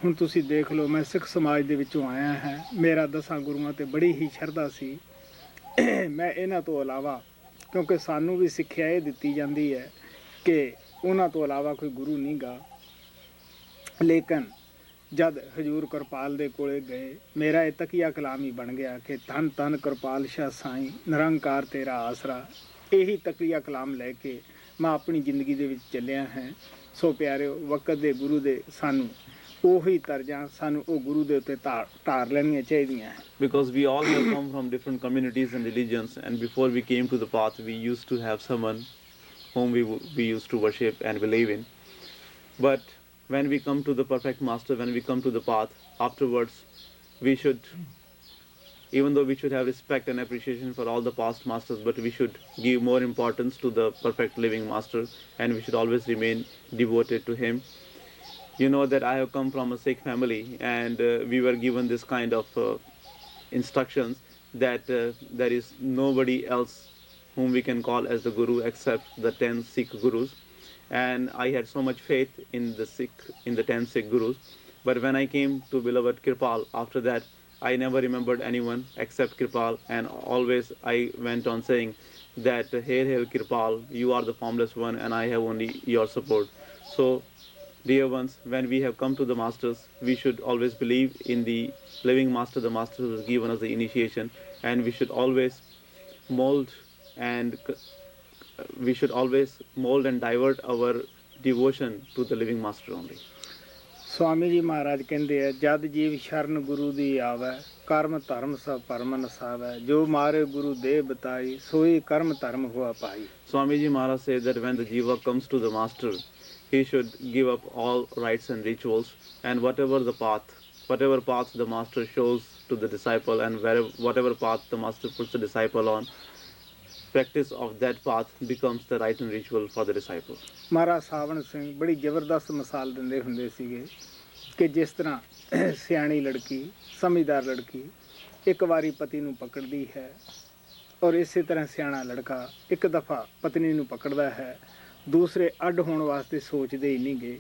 ਹੁਣ ਤੁਸੀਂ ਦੇਖ ਲਓ ਮੈਂ ਸਿੱਖ ਸਮਾਜ ਦੇ ਵਿੱਚੋਂ ਆਇਆ ਹਾਂ ਮੇਰਾ 10 ਗੁਰੂਆਂ ਤੇ ਬੜੀ ਹੀ ਸ਼ਰਧਾ ਸੀ ਮੈਂ ਇਹਨਾਂ ਤੋਂ ਇਲਾਵਾ ਕਿਉਂਕਿ ਸਾਨੂੰ ਵੀ ਸਿੱਖਿਆ ਇਹ ਦਿੱਤੀ ਜਾਂਦੀ ਹੈ ਕਿ ਉਹਨਾਂ ਤੋਂ ਇਲਾਵਾ ਕੋਈ ਗੁਰੂ ਨਹੀਂ ਗਾ ਲੇਕਿਨ ਜਦ ਹਜੂਰ ਕਿਰਪਾਲ ਦੇ ਕੋਲੇ ਗਏ ਮੇਰਾ ਇਹ ਤਕੀਆ ਕਲਾਮ ਹੀ ਬਣ ਗਿਆ ਕਿ ਧੰਨ ਧੰਨ ਕਿਰਪਾਲ ਸ਼ਾਹ ਸਾਈਂ ਨਿਰੰਕਾਰ ਤੇਰਾ ਆਸਰਾ ਇਹੀ ਤਕੀਆ ਕਲਾਮ ਲੈ ਕੇ ਮੈਂ ਆਪਣੀ ਜ਼ਿੰਦਗੀ ਦੇ ਵਿੱਚ ਚੱਲਿਆ ਹਾਂ ਸੋ ਪਿਆਰਿਓ ਵਕਤ ਦੇ ਗੁਰੂ ਦੇ ਸਾਨੂੰ ਉਹੀ ਤਰਜਾਂ ਸਾਨੂੰ ਉਹ ਗੁਰੂ ਦੇ ਉੱਤੇ ਧਾਰ ਲੈਣੀਆਂ ਚਾਹੀਦੀਆਂ Because we all have come from different communities and religions, and before we came to the path we used to have someone whom we used to worship and believe in. But when we come to the perfect master, when we come to the path, afterwards we should, even though we should have respect and appreciation for all the past masters, but we should give more importance to the perfect living master and we should always remain devoted to him. You know that I have come from a Sikh family and we were given this kind of instructions that there is nobody else whom we can call as the Guru except the 10 Sikh Gurus. And I had so much faith in the 10 Sikh Gurus. But when I came to beloved Kirpal, after that, I never remembered anyone except Kirpal, and always I went on saying that, Hail, hail Kirpal, you are the formless one and I have only your support. So, dear ones, when we have come to the masters, we should always believe in the living master, the master who has given us the initiation, and we should always mold and divert our devotion to the living master only. Swami ji महाराज कहते हैं जद जीव शरण गुरु दी आवे कर्म धर्म सब परम नसावे जो मारे गुरु दे बताई सोई कर्म धर्म हुआ पाई. Swamiji Maharaj said that when the jiva comes to the master, he should give up all rites and rituals, and whatever path the master shows to the disciple, and whatever path the master puts the disciple on, practice of that path becomes the right and ritual for the disciple. ਮਹਾਰਾਜ ਸਾਵਣ ਸਿੰਘ ਬੜੀ ਜ਼ਬਰਦਸਤ ਮਿਸਾਲ ਦਿੰਦੇ ਹੁੰਦੇ ਸੀਗੇ ਕਿ ਜਿਸ ਤਰ੍ਹਾਂ ਸਿਆਣੀ ਲੜਕੀ ਸਮਝਦਾਰ ਲੜਕੀ ਇੱਕ ਵਾਰੀ ਪਤੀ ਨੂੰ ਪਕੜਦੀ ਹੈ ਔਰ ਇਸੇ ਤਰ੍ਹਾਂ ਸਿਆਣਾ ਲੜਕਾ ਇੱਕ ਦਫਾ ਪਤਨੀ ਨੂੰ ਪਕੜਦਾ ਹੈ, ਦੂਸਰੇ ਅੱਡ ਹੋਣ ਵਾਸਤੇ ਸੋਚਦੇ ਹੀ ਨਹੀਂ ਗੇ।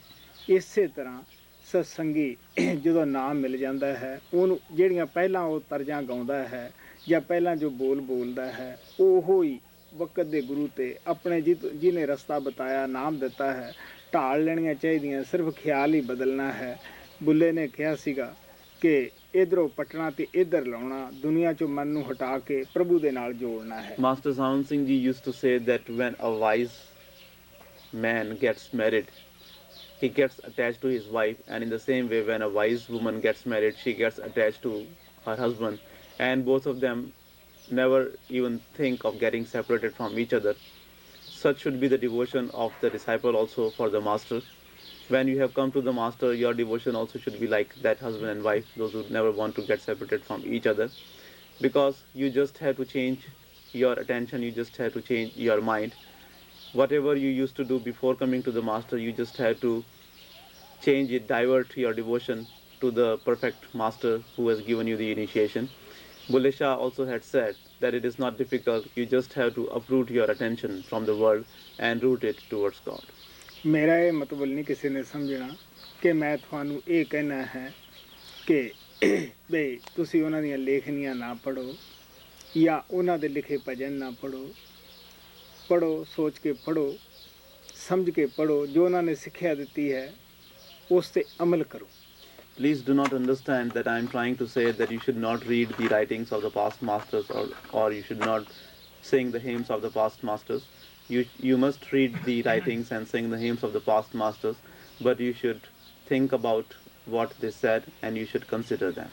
ਇਸੇ ਤਰ੍ਹਾਂ ਸਤਸੰਗੀ ਜਦੋਂ ਨਾਮ ਮਿਲ ਜਾਂਦਾ ਹੈ ਉਹਨੂੰ ਜਿਹੜੀਆਂ ਪਹਿਲਾਂ ਉਹ ਤਰਜ਼ਾਂ ਗਾਉਂਦਾ ਹੈ ਜਾਂ ਪਹਿਲਾਂ ਜੋ ਬੋਲ ਬੋਲਦਾ ਹੈ ਉਹੋ ਹੀ ਵਕਤ ਦੇ ਗੁਰੂ ਤੇ ਆਪਣੇ ਜਿਹਨੇ ਰਸਤਾ ਬਤਾਇਆ ਨਾਮ ਦਿੱਤਾ ਹੈ ਢਾਲ ਲੈਣੀਆਂ ਚਾਹੀਦੀਆਂ, ਸਿਰਫ ਖਿਆਲ ਹੀ ਬਦਲਣਾ ਹੈ। ਬੁੱਲੇ ਨੇ ਕਿਹਾ ਸੀਗਾ ਕਿ ਇਧਰੋਂ ਪਟਣਾ ਤੇ ਇਧਰ ਲਾਉਣਾ, ਦੁਨੀਆ ਚੋਂ ਮਨ ਨੂੰ ਹਟਾ ਕੇ ਪ੍ਰਭੂ ਦੇ ਨਾਲ ਜੋੜਨਾ ਹੈ। Master Sawan Singh ji used to say that when a wise man gets married, he gets attached to his wife, and in the same way when a wise woman gets married, she gets attached to her husband, and both of them never even think of getting separated from each other. Such should be the devotion of the disciple also for the master. When you have come to the master, your devotion also should be like that husband and wife, those who never want to get separated from each other, because you just have to change your attention, you just have to change your mind. Whatever you used to do before coming to the master, you just have to change it, divert your devotion to the perfect master who has given you the initiation. Bulle Shah also had said that it is not difficult, you just have to uproot your attention from the world and root it towards God. ਮੇਰਾ ਇਹ ਮਤਲਬ ਨਹੀਂ ਕਿਸੇ ਨੇ ਸਮਝਣਾ ਕਿ ਮੈਂ ਤੁਹਾਨੂੰ ਇਹ ਕਹਿਣਾ ਹੈ ਕਿ ਬਈ ਤੁਸੀਂ ਉਹਨਾਂ ਦੀਆਂ ਲੇਖਣੀਆਂ ਨਾ ਪੜ੍ਹੋ ਜਾਂ ਉਹਨਾਂ ਦੇ ਲਿਖੇ ਭਜਨ ਨਾ ਪੜ੍ਹੋ। ਪੜ੍ਹੋ, ਸੋਚ ਕੇ ਪੜ੍ਹੋ, ਸਮਝ ਕੇ ਪੜ੍ਹੋ, ਜੋ ਉਹਨਾਂ ਨੇ ਸਿੱਖਿਆ ਦਿੱਤੀ ਹੈ ਉਸ ਤੇ ਅਮਲ ਕਰੋ। Please do not understand that I am trying to say that you should not read the writings of the past masters or you should not sing the hymns of the past masters. You must read the writings and sing the hymns of the past masters, but you should think about what they said and you should consider them.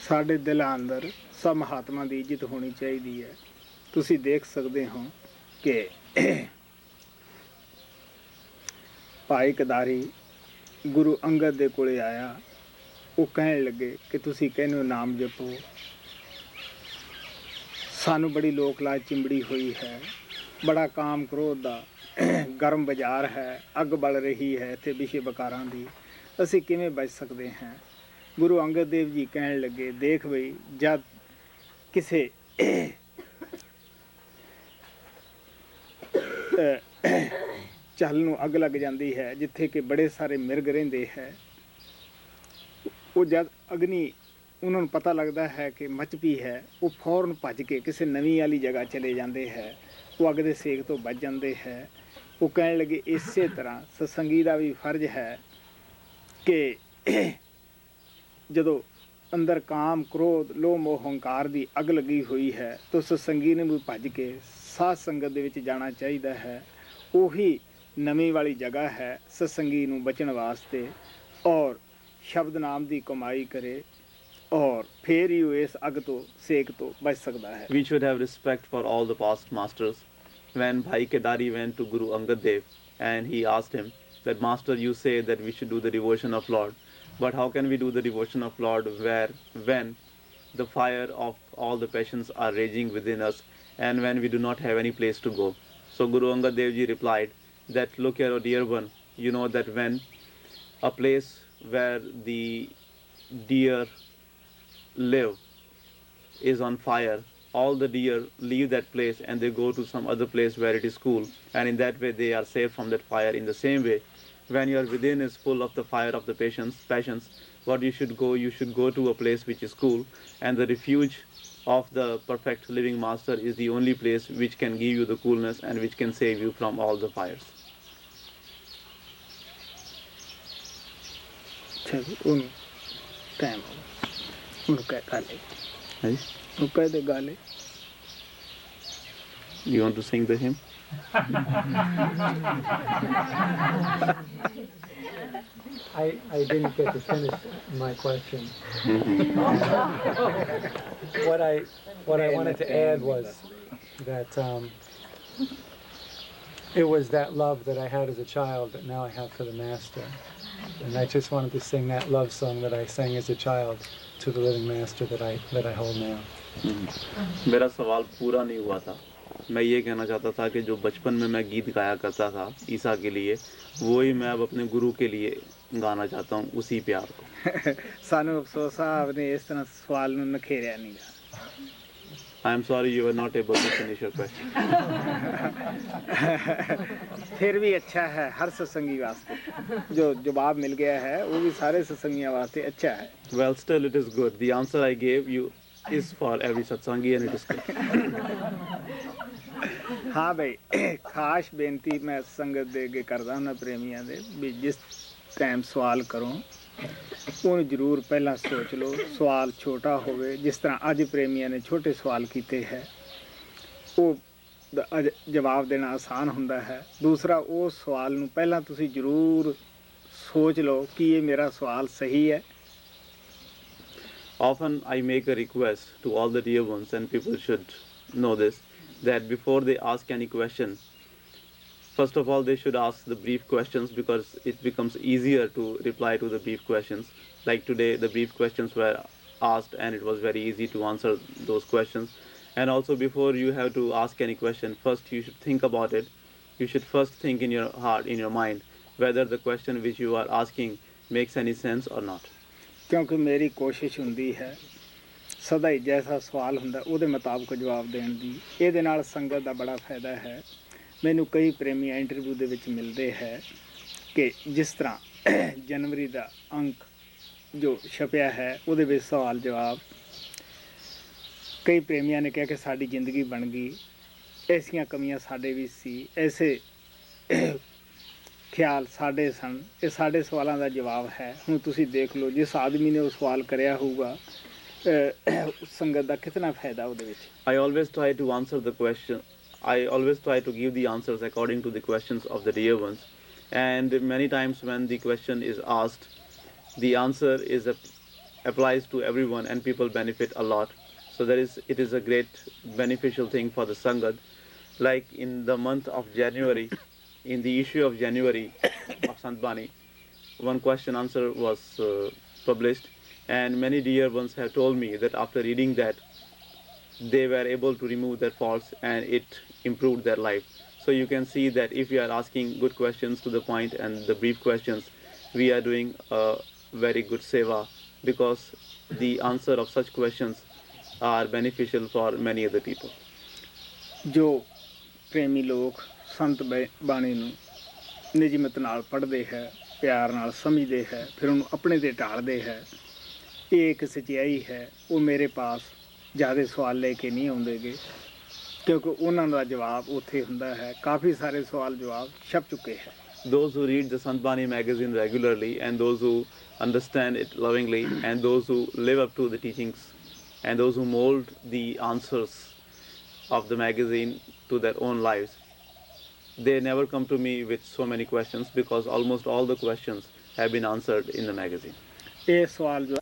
ਸਾਡੇ ਦਿਲਾਂ ਅੰਦਰ ਸਭ ਮਹਾਤਮਾ ਦੀ ਇੱਜ਼ਤ ਹੋਣੀ ਚਾਹੀਦੀ ਹੈ। ਤੁਸੀਂ ਦੇਖ ਸਕਦੇ ਹੋ ਕਿ ਭਾਈ ਕਦਾਰੀ ਗੁਰੂ ਅੰਗਦ ਦੇ ਕੋਲੇ ਆਇਆ, ਉਹ ਕਹਿਣ ਲੱਗੇ ਕਿ ਤੁਸੀਂ ਕਹਿੰਦੇ ਹੋ ਨਾਮ ਜਪੋ, ਸਾਨੂੰ ਬੜੀ ਲੋਕ ਲਾਜ ਚਿੰਬੜੀ ਹੋਈ ਹੈ, ਬੜਾ ਕਾਮ ਕ੍ਰੋਧ ਦਾ ਗਰਮ ਬਾਜ਼ਾਰ ਹੈ, ਅੱਗ ਬਲ ਰਹੀ ਹੈ ਇੱਥੇ ਵਿਸ਼ੇ ਵਿਕਾਰਾਂ ਦੀ, ਅਸੀਂ ਕਿਵੇਂ ਬਚ ਸਕਦੇ ਹਾਂ। ਗੁਰੂ ਅੰਗਦ ਦੇਵ ਜੀ ਕਹਿਣ ਲੱਗੇ, ਦੇਖ ਬਈ ਜਦ ਕਿਸੇ ਝੱਲ ਨੂੰ ਅੱਗ ਲੱਗ ਜਾਂਦੀ ਹੈ ਜਿੱਥੇ ਕਿ ਬੜੇ ਸਾਰੇ ਮਿਰਗ ਰਹਿੰਦੇ ਹੈ, ਉਹ ਜਦ ਅਗਨੀ ਉਹਨਾਂ ਨੂੰ ਪਤਾ ਲੱਗਦਾ ਹੈ ਕਿ ਮੱਚ ਪਈ ਹੈ, ਉਹ ਫੌਰਨ ਭੱਜ ਕੇ ਕਿਸੇ ਨਵੀਂ ਵਾਲੀ ਜਗ੍ਹਾ ਚਲੇ ਜਾਂਦੇ ਹੈ, ਉਹ ਅੱਗ ਦੇ ਸੇਕ ਤੋਂ ਬਚ ਜਾਂਦੇ ਹੈ। ਉਹ ਕਹਿਣ ਲੱਗੇ ਇਸੇ ਤਰ੍ਹਾਂ ਸਤਸੰਗੀ ਦਾ ਵੀ ਫਰਜ਼ ਹੈ ਕਿ ਜਦੋਂ ਅੰਦਰ ਕਾਮ ਕ੍ਰੋਧ ਲੋਭ ਮੋਹ ਹੰਕਾਰ ਦੀ ਅੱਗ ਲੱਗੀ ਹੋਈ ਹੈ ਤਾਂ ਸਤਸੰਗੀ ਨੇ ਵੀ ਭੱਜ ਕੇ ਸਾਧ ਸੰਗਤ ਦੇ ਵਿੱਚ ਜਾਣਾ ਚਾਹੀਦਾ ਹੈ। ਉਹੀ ਨਵੀਂ ਵਾਲੀ ਜਗ੍ਹਾ ਹੈ ਸਤਸੰਗੀ ਨੂੰ ਬਚਣ ਵਾਸਤੇ, ਔਰ ਸ਼ਬਦ ਨਾਮ ਦੀ ਕਮਾਈ ਕਰੇ ਔਰ ਫਿਰ ਹੀ ਉਹ ਇਸ ਅੱਗ ਤੋਂ ਸੇਕ ਤੋਂ ਬਚ ਸਕਦਾ ਹੈ। We should have respect for all the past masters. When Bhai Kedari went to Guru Angad Dev and he asked him that, Master, you say that we should do the devotion of Lord, but how can we do the devotion of Lord when the fire of all the passions are raging within us and when we do not have any place to go? So Guru Angad Dev Ji replied that, look here, oh dear one, you know that when a place where the deer live is on fire, all the deer leave that place and they go to some other place where it is cool, and in that way they are safe from that fire. In the same way, when your within is full of the fire of the passions, what you should go to a place which is cool, and the refuge of the perfect living master is the only place which can give you the coolness and which can save you from all the fires. You want to sing the hymn? I didn't get to finish my question. What I wanted to add was that it was that love that I had as a child that now I have for the Master. And I just wanted to sing that love song that I sang as a child to the living Master that I hold now. मेरा सवाल पूरा नहीं हुआ था। मैं ये कहना चाहता था कि जो बचपन में मैं गीत गाया करता था ईसा के लिए, वही मैं अब अपने गुरु के लिए गाना चाहता हूँ, उसी प्यार को। ਸਾਨੂੰ ਅਫਸੋਸ ਆ ਆਪਨੇ ਇਸ ਤਰ੍ਹਾਂ ਸਵਾਲ ਨੂੰ ਨਖੇਰਿਆ ਨਹੀਂ ਗਾ। I am sorry you were not able to finish your question. ਫਿਰ ਵੀ ਅੱਛਾ ਹੈ ਹਰ ਸਤਸੰਗੀ ਵਾਸਤੇ ਜੋ ਜਵਾਬ ਮਿਲ ਗਿਆ ਹੈ ਉਹ ਵੀ ਸਾਰੇ ਸਤਸੰਗੀਆਂ ਵਾਸਤੇ ਅੱਛਾ ਹੈ। Well, still it is good. The answer I gave you is for every satsangi and it is good. ਹਾਂ ਬਈ, ਖਾਸ ਬੇਨਤੀ ਮੈਂ ਸੰਗਤ ਦੇ ਅੱਗੇ ਕਰਦਾ ਉਹਨਾਂ ਪ੍ਰੇਮੀਆਂ ਦੇ ਵੀ ਜਿਸ ਟਾਈਮ ਸਵਾਲ ਕਰੋ ਉਹਨੂੰ ਜ਼ਰੂਰ ਪਹਿਲਾਂ ਸੋਚ ਲਓ। ਸਵਾਲ ਛੋਟਾ ਹੋਵੇ, ਜਿਸ ਤਰ੍ਹਾਂ ਅੱਜ ਪ੍ਰੇਮੀਆਂ ਨੇ ਛੋਟੇ ਸਵਾਲ ਕੀਤੇ ਹੈ, ਉਹ ਜਵਾਬ ਦੇਣਾ ਆਸਾਨ ਹੁੰਦਾ ਹੈ। ਦੂਸਰਾ, ਉਹ ਸਵਾਲ ਨੂੰ ਪਹਿਲਾਂ ਤੁਸੀਂ ਜ਼ਰੂਰ ਸੋਚ ਲਓ ਕਿ ਇਹ ਮੇਰਾ ਸਵਾਲ ਸਹੀ ਹੈ। Often I make a request to all the dear ones, and people should know this, that before they ask any question, first of all they should ask the brief questions, because it becomes easier to reply to the brief questions. Like today, the brief questions were asked and it was very easy to answer those questions. And also, before you have to ask any question, first you should think about it. You should first think in your heart, in your mind, whether the question which you are asking makes any sense or not. ਕਿਉਂਕਿ ਮੇਰੀ ਕੋਸ਼ਿਸ਼ ਹੁੰਦੀ ਹੈ ਸਦਾ ਹੀ ਜੈਸਾ ਸਵਾਲ ਹੁੰਦਾ ਉਹਦੇ ਮੁਤਾਬਕ ਜਵਾਬ ਦੇਣ ਦੀ। ਇਹਦੇ ਨਾਲ ਸੰਗਤ ਦਾ ਬੜਾ ਫਾਇਦਾ ਹੈ। ਮੈਨੂੰ ਕਈ ਪ੍ਰੇਮੀ ਇੰਟਰਵਿਊ ਦੇ ਵਿੱਚ ਮਿਲਦੇ ਹੈ ਕਿ ਜਿਸ ਤਰ੍ਹਾਂ ਜਨਵਰੀ ਦਾ ਅੰਕ ਜੋ ਛਪਿਆ ਹੈ ਉਹਦੇ ਵਿੱਚ ਸਵਾਲ ਜਵਾਬ, ਕਈ ਪ੍ਰੇਮੀਆਂ ਨੇ ਕਿਹਾ ਕਿ ਸਾਡੀ ਜ਼ਿੰਦਗੀ ਬਣ ਗਈ, ਐਸੀਆਂ ਕਮੀਆਂ ਸਾਡੇ ਵਿੱਚ ਸੀ, ਐਸੇ ਖਿਆਲ ਸਾਡੇ ਸਨ। ਇਹ ਸਾਡੇ ਸਵਾਲਾਂ ਦਾ ਜਵਾਬ ਹੈ। ਹੁਣ ਤੁਸੀਂ ਦੇਖ ਲਓ ਜਿਸ ਆਦਮੀ ਨੇ ਉਹ ਸਵਾਲ ਕਰਿਆ ਹੋਊਗਾ ਸੰਗਤ ਦਾ ਕਿਤਨਾ ਫਾਇਦਾ ਉਹਦੇ ਵਿੱਚ। I always try to answer the question. I always try to give the answers according to the questions of the dear ones. And many times when the question is asked, the answer applies to everyone and people benefit a lot. So it is a great beneficial thing for the Sangat. Like in the month of January, in the issue of January of Sant Bani, one question answer was published, and many dear ones have told me that after reading that, they were able to remove their faults and it improved their life. So you can see that if we are asking good questions to the point and the brief questions, we are doing a very good seva, because the answer of such questions are beneficial for many other people. ਜੋ ਪ੍ਰੇਮੀ ਲੋਕ ਸੰਤ ਬਾਣੀ ਨੂੰ ਨਿਯਮਤ ਨਾਲ ਪੜ੍ਹਦੇ ਹੈ, ਪਿਆਰ ਨਾਲ ਸਮਝਦੇ ਹੈ, ਫਿਰ ਉਹਨੂੰ ਆਪਣੇ 'ਤੇ ਢਾਲਦੇ ਹੈ, ਇਹ ਇੱਕ ਸੱਚਾਈ ਹੈ। ਉਹ ਮੇਰੇ ਪਾਸ ਜ਼ਿਆਦਾ ਸਵਾਲ ਲੈ ਕੇ ਨਹੀਂ ਆਉਂਦੇਗੇ, ਕਿਉਂਕਿ ਉਹਨਾਂ ਦਾ ਜਵਾਬ ਉੱਥੇ ਹੁੰਦਾ ਹੈ। ਕਾਫੀ ਸਾਰੇ ਸਵਾਲ ਜਵਾਬ ਛਪ ਚੁੱਕੇ ਹੈ। Those who read the Sant Bani magazine regularly, and those who understand it lovingly, and those who live up to the teachings, and those who mold the answers of the magazine to their own lives, they never come to me with so many questions, because almost all the questions have been answered in the magazine. ਇਹ ਸਵਾਲ ਜੋ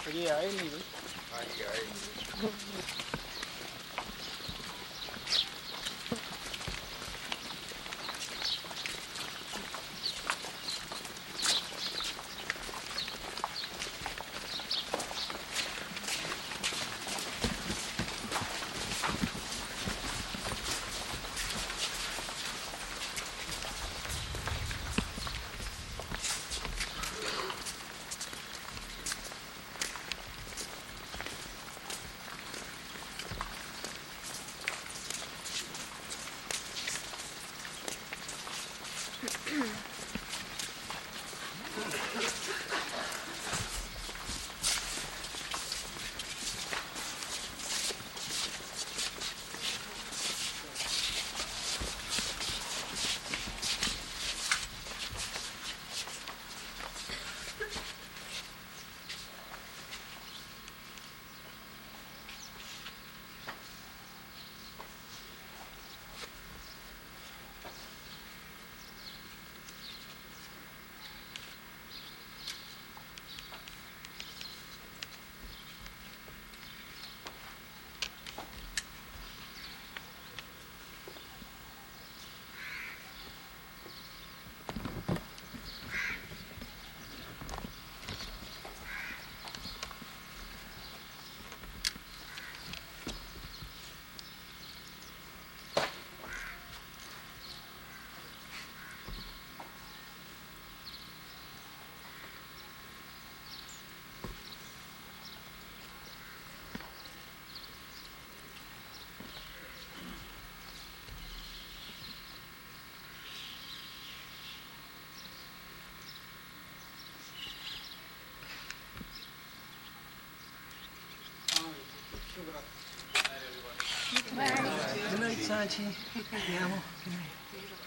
ये आए नहीं। Good night, Sanchi. Ti amo. Good night.